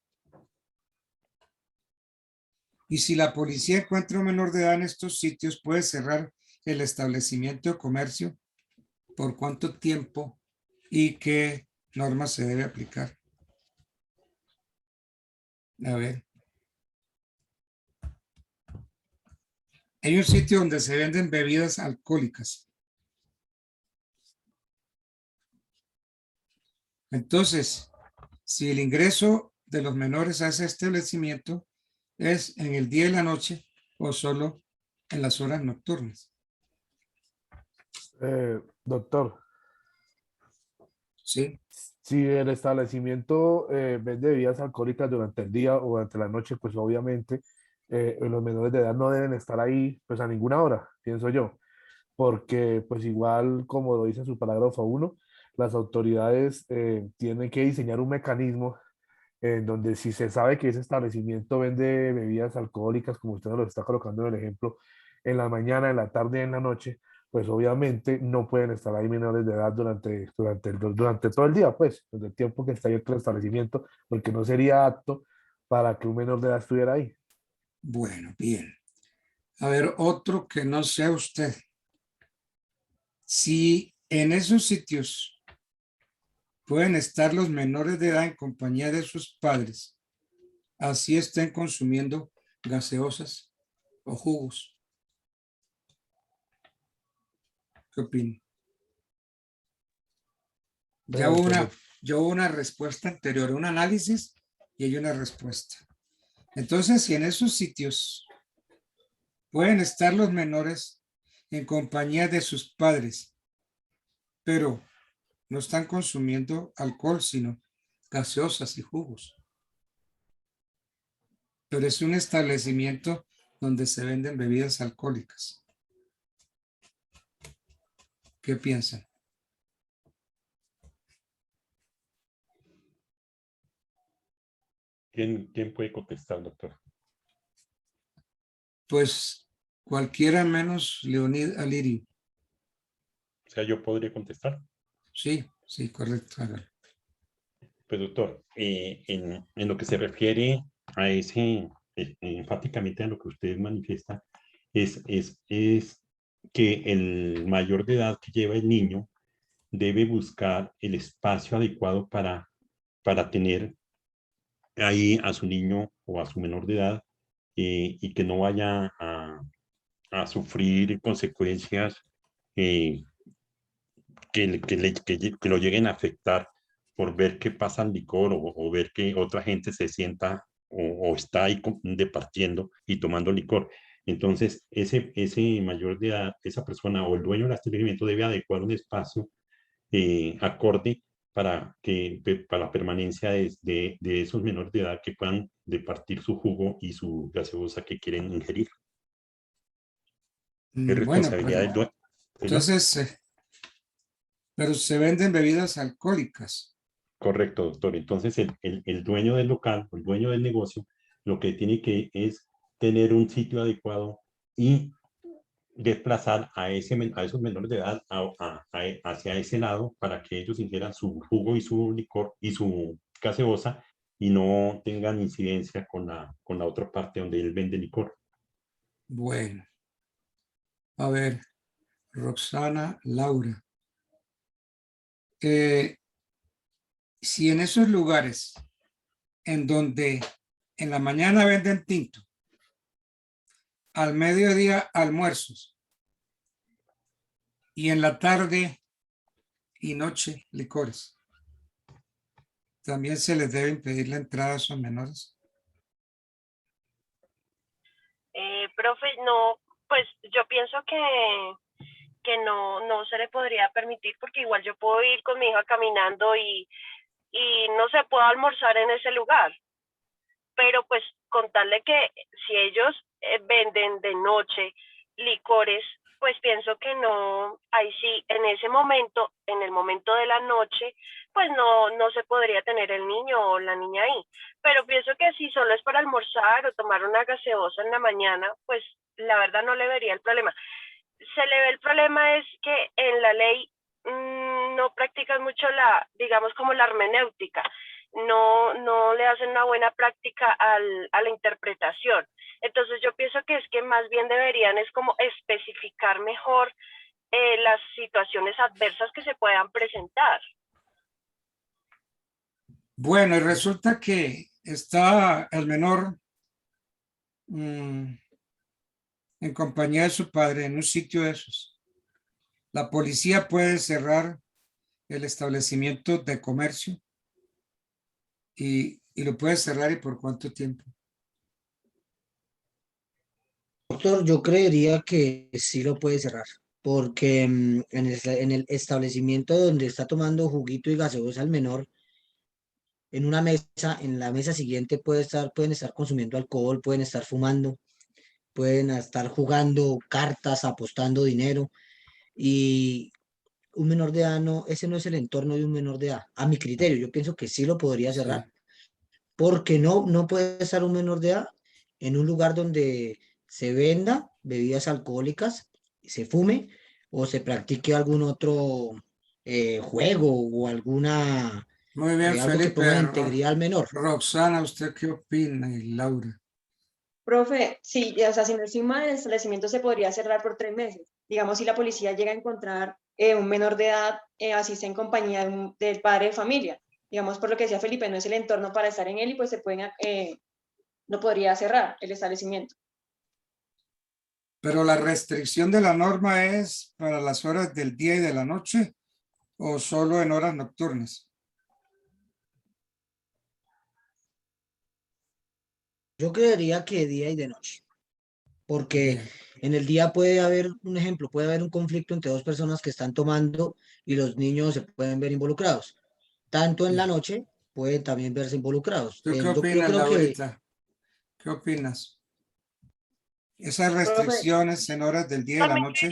Y si la policía encuentra un menor de edad en estos sitios, puede cerrar el establecimiento de comercio. ¿Por cuánto tiempo y qué normas se debe aplicar? A ver. Hay un sitio donde se venden bebidas alcohólicas. Entonces, si el ingreso de los menores a ese establecimiento es en el día y la noche o solo en las horas nocturnas. Doctor. Sí. Si el establecimiento vende bebidas alcohólicas durante el día o durante la noche, pues obviamente los menores de edad no deben estar ahí pues a ninguna hora, pienso yo, porque pues igual como lo dice su parágrafo 1, las autoridades tienen que diseñar un mecanismo en donde si se sabe que ese establecimiento vende bebidas alcohólicas, como usted nos lo está colocando en el ejemplo, en la mañana, en la tarde y en la noche, pues obviamente no pueden estar ahí menores de edad durante todo el día, pues, desde el tiempo que está abierto el establecimiento, porque no sería apto para que un menor de edad estuviera ahí. Bueno, bien. A ver, otro que no sea usted. Si en esos sitios pueden estar los menores de edad en compañía de sus padres, así estén consumiendo gaseosas o jugos. ¿Qué opina? Ya hubo una respuesta anterior, un análisis y hay una respuesta. Entonces, si en esos sitios pueden estar los menores en compañía de sus padres, pero no están consumiendo alcohol, sino gaseosas y jugos. Pero es un establecimiento donde se venden bebidas alcohólicas. ¿Qué piensan? ¿Quién puede contestar, doctor? Pues cualquiera menos Leonid Alirio. O sea, yo podría contestar. Sí, sí, correcto. Hágalo. Pues doctor, en lo que se refiere a ese, enfáticamente a lo que usted manifiesta, es que el mayor de edad que lleva el niño debe buscar el espacio adecuado para tener ahí a su niño o a su menor de edad y que no vaya a sufrir consecuencias eh, que lo lleguen a afectar por ver que pasa el licor o ver que otra gente se sienta o está ahí departiendo y tomando licor. Entonces, ese mayor de edad, esa persona o el dueño del establecimiento debe adecuar un espacio acorde para la permanencia de esos menores de edad que puedan departir su jugo y su gaseosa que quieren ingerir. Es Bueno, responsabilidad del dueño. entonces, pero se venden bebidas alcohólicas. Correcto, doctor. Entonces, el dueño del local, el dueño del negocio, lo que tiene que es tener un sitio adecuado y desplazar a esos menores de edad hacia ese lado para que ellos ingieran su jugo y su licor y su gaseosa y no tengan incidencia con la otra parte donde él vende licor. Bueno, a ver, Roxana, Laura. Si en esos lugares en donde en la mañana venden tinto, al mediodía almuerzos y en la tarde y noche licores, ¿también se les debe impedir la entrada a esos menores? Profe, no, pues yo pienso que no se le podría permitir porque igual yo puedo ir con mi hija caminando y no se puede almorzar en ese lugar. Pero pues contarle que si ellos venden de noche licores, pues pienso que no, ahí sí, en ese momento, en el momento de la noche, pues no se podría tener el niño o la niña ahí. Pero pienso que si solo es para almorzar o tomar una gaseosa en la mañana, pues la verdad no le vería el problema. Se le ve el problema es que en la ley no practican mucho digamos como la hermenéutica. No le hacen una buena práctica a la interpretación. Entonces yo pienso que es que más bien deberían es como especificar mejor las situaciones adversas que se puedan presentar. Bueno, y resulta que está el menor en compañía de su padre en un sitio de esos. La policía puede cerrar el establecimiento de comercio y lo puede cerrar, ¿y por cuánto tiempo? Doctor, yo creería que sí lo puede cerrar, porque en el establecimiento donde está tomando juguito y gaseosa al menor, en una mesa, en la mesa siguiente pueden estar consumiendo alcohol, pueden estar fumando, pueden estar jugando cartas, apostando dinero, y un menor de edad ese no es el entorno de un menor de edad. A mi criterio, yo pienso que sí lo podría cerrar, porque no puede estar un menor de edad en un lugar donde se venda bebidas alcohólicas, se fume o se practique algún otro juego o alguna Muy bien, algo que Felipe. ponga la integridad al menor. Roxana, ¿usted qué opina? Y Laura. Profe, sí, o sea, si no estoy mal, el establecimiento se podría cerrar por 3 meses. Digamos, si la policía llega a encontrar un menor de edad, así sea en compañía del padre de familia. Digamos, por lo que decía Felipe, no es el entorno para estar en él y pues no podría cerrar el establecimiento. Pero la restricción de la norma es para las horas del día y de la noche o solo en horas nocturnas. Yo creería que día y de noche, porque en el día puede haber un ejemplo, puede haber un conflicto entre dos personas que están tomando y los niños se pueden ver involucrados. Tanto en la noche pueden también verse involucrados. ¿Tú qué Yo opinas, creo que Laurita? ¿Qué opinas? Esas restricciones en horas del día y la noche.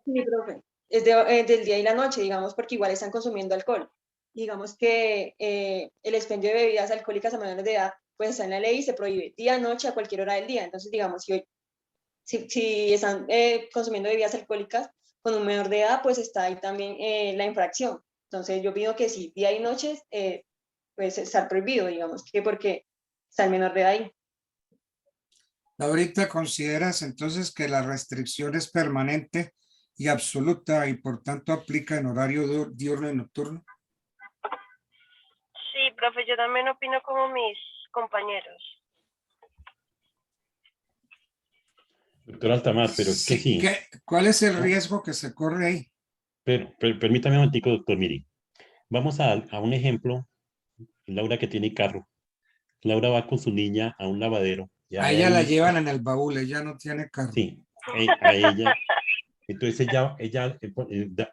Sí, profe, es del día y la noche, digamos, porque igual están consumiendo alcohol. Digamos que el expendio de bebidas alcohólicas a menores de edad pues está en la ley y se prohíbe día, noche, a cualquier hora del día. Entonces, digamos, si están consumiendo bebidas alcohólicas con un menor de edad, pues está ahí también la infracción. Entonces, yo pido que sí, día y noche, pues estar prohibido, digamos, que porque está el menor de edad ahí. Ahorita consideras entonces que la restricción es permanente y absoluta y por tanto aplica en horario diurno y nocturno. Sí, profe, yo también opino como mis compañeros. Doctor Altamar, pero es que sí. ¿Cuál es el riesgo que se corre ahí? Pero permítame un momentico, doctor, mire. Vamos a un ejemplo. Laura que tiene carro. Laura va con su niña a un lavadero. A ella la llevan en el baúl, ella no tiene carro. Sí, a ella. Entonces ella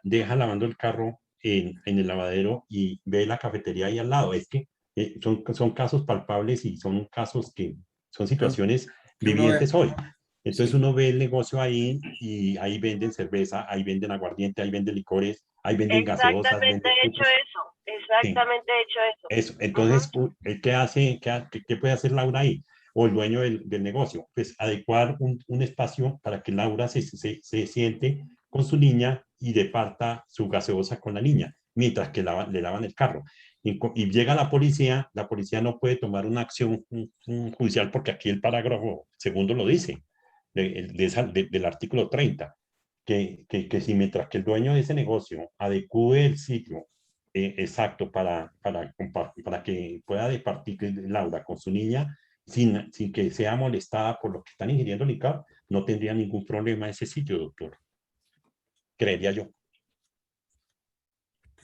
deja lavando el carro en el lavadero y ve la cafetería ahí al lado. Es que son casos palpables y son casos que son situaciones vivientes hoy. Entonces uno ve el negocio ahí y ahí venden cerveza, ahí venden aguardiente, ahí venden licores, ahí venden gaseosas. Exactamente hecho eso, exactamente hecho eso. Eso. Entonces, ¿qué hace? ¿Qué puede hacer Laura ahí? O el dueño del negocio, pues adecuar un espacio para que Laura se siente con su niña y departa su gaseosa con la niña, mientras que le lavan el carro. Y llega la policía no puede tomar una acción judicial porque aquí el parágrafo segundo lo dice, del artículo 30, que si mientras que el dueño de ese negocio adecue el sitio exacto para que pueda departir Laura con su niña, sin que sea molestada por lo que están ingiriendo licor, no tendría ningún problema ese sitio, doctor. Creería yo.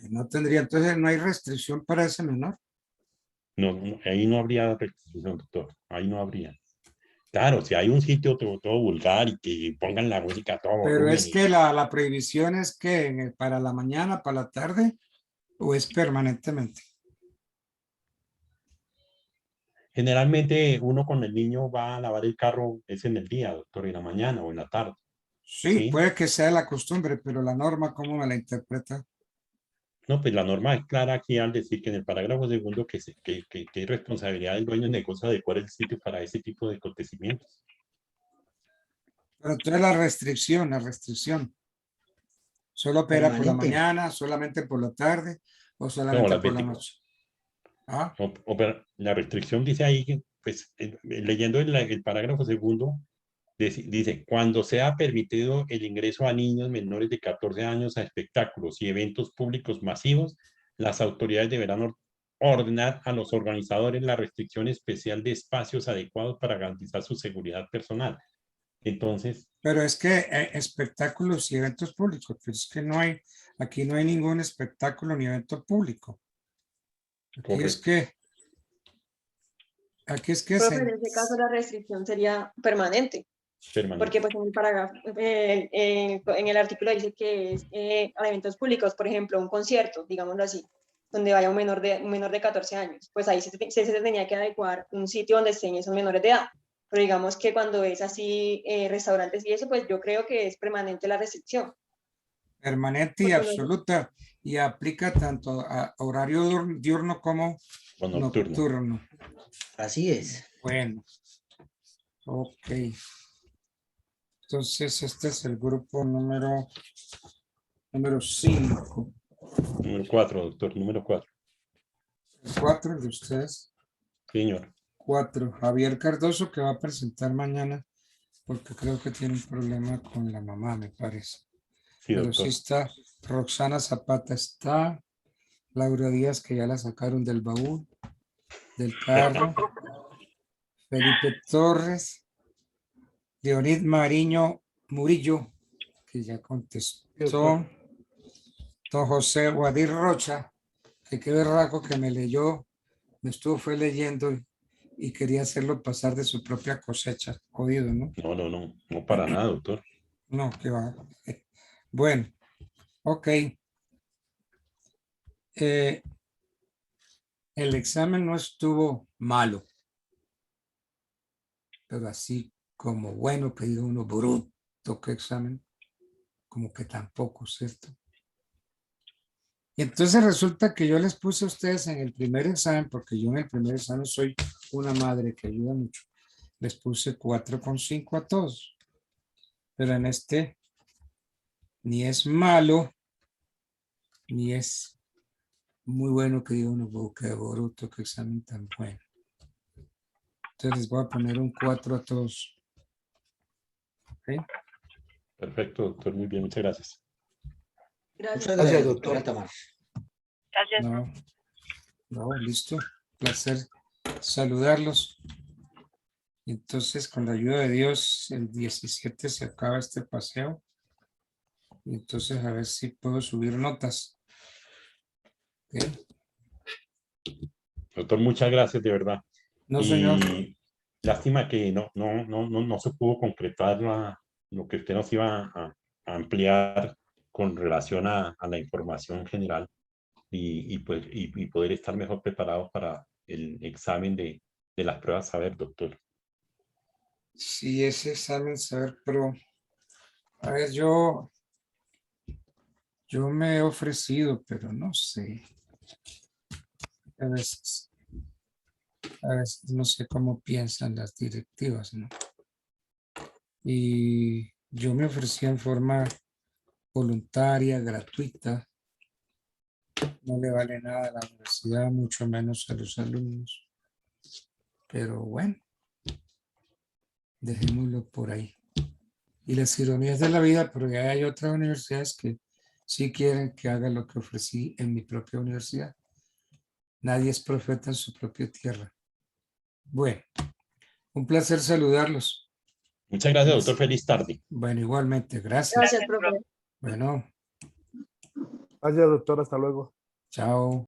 No tendría, entonces no hay restricción para ese menor. No, ahí no habría restricción, doctor. Ahí no habría. Claro, si hay un sitio todo vulgar y que pongan la música a todo Pero volumen es que la prohibición es que para la mañana, para la tarde, o es permanentemente. Generalmente uno con el niño va a lavar el carro, es en el día, doctor, en la mañana o en la tarde. Sí, puede que sea la costumbre, pero la norma, ¿cómo me la interpreta? No, pues la norma es clara aquí al decir que en el parágrafo segundo que es responsabilidad del dueño del negocio adecuar el sitio para ese tipo de acontecimientos. Pero entonces la restricción, ¿solo opera por la mañana, solamente por la tarde o solamente por la noche? ¿Ah? La restricción dice ahí, pues leyendo el parágrafo segundo, dice, cuando sea permitido el ingreso a niños menores de 14 años a espectáculos y eventos públicos masivos, las autoridades deberán ordenar a los organizadores la restricción especial de espacios adecuados para garantizar su seguridad personal. Entonces... Pero es que espectáculos y eventos públicos, pues es que aquí no hay ningún espectáculo ni evento público. Aquí es que Profe, en ese caso la restricción sería permanente. Porque pues en el parágrafo, en el artículo dice que es a eventos públicos, por ejemplo, un concierto, digámoslo así, donde vaya un menor de 14 años, pues ahí se tenía que adecuar un sitio donde estén esos menores de edad. Pero digamos que cuando es así, restaurantes y eso, pues yo creo que es permanente la restricción. Permanente y absoluta, y aplica tanto a horario diurno como nocturno. Así es. Bueno, ok. Entonces este es el grupo número 5. Número 4, doctor, número 4. ¿El 4 de ustedes? Señor. 4. Javier Cardoso, que va a presentar mañana, porque creo que tiene un problema con la mamá, me parece. Sí, pero doctor. sí está. Roxana Zapata está. Laura Díaz, que ya la sacaron del baúl, del carro. Felipe Torres. Leonid Murillo, que ya contestó. Don José Guadir Rocha, que qué berraco que me leyó, fue leyendo y quería hacerlo pasar de su propia cosecha. Jodido, ¿no? No para nada, doctor. No, que va. Bueno, ok. El examen no estuvo malo, pero así como bueno, que diga uno bruto, ¿qué examen? Como que tampoco, ¿cierto? Y entonces resulta que yo les puse a ustedes en el primer examen, porque yo en el primer examen soy una madre que ayuda mucho, les puse 4,5 a todos. Pero en este ni es malo, ni es muy bueno que diga uno, "Oh, qué bruto, qué examen tan bueno". Entonces les voy a poner un 4 a todos. ¿Ok? Perfecto, doctor. Muy bien, muchas gracias. Muchas gracias, doctora Tamara. Gracias. No, no, listo. Placer saludarlos. Entonces, con la ayuda de Dios, el 17 se acaba este paseo. Y entonces, a ver si puedo subir notas. ¿Ok? Doctor, muchas gracias, de verdad. No, Y señor. lástima que no se pudo concretar lo que usted nos iba a ampliar con relación a la información general pues, y poder estar mejor preparados para el examen de las pruebas saber, doctor. Sí, ese examen saber, pero a ver, yo me he ofrecido, pero no sé. A veces no sé cómo piensan las directivas, ¿no? Y yo me ofrecí en forma voluntaria, gratuita. No le vale nada a la universidad, mucho menos a los alumnos. Pero bueno, dejémoslo por ahí. Y las ironías de la vida, pero ya hay otras universidades que sí quieren que haga lo que ofrecí en mi propia universidad. Nadie es profeta en su propia tierra. Bueno, un placer saludarlos. Muchas gracias, doctor. Feliz tarde. Bueno, igualmente, gracias. Gracias, profe. Bueno, Gracias, doctor. Hasta luego. chao.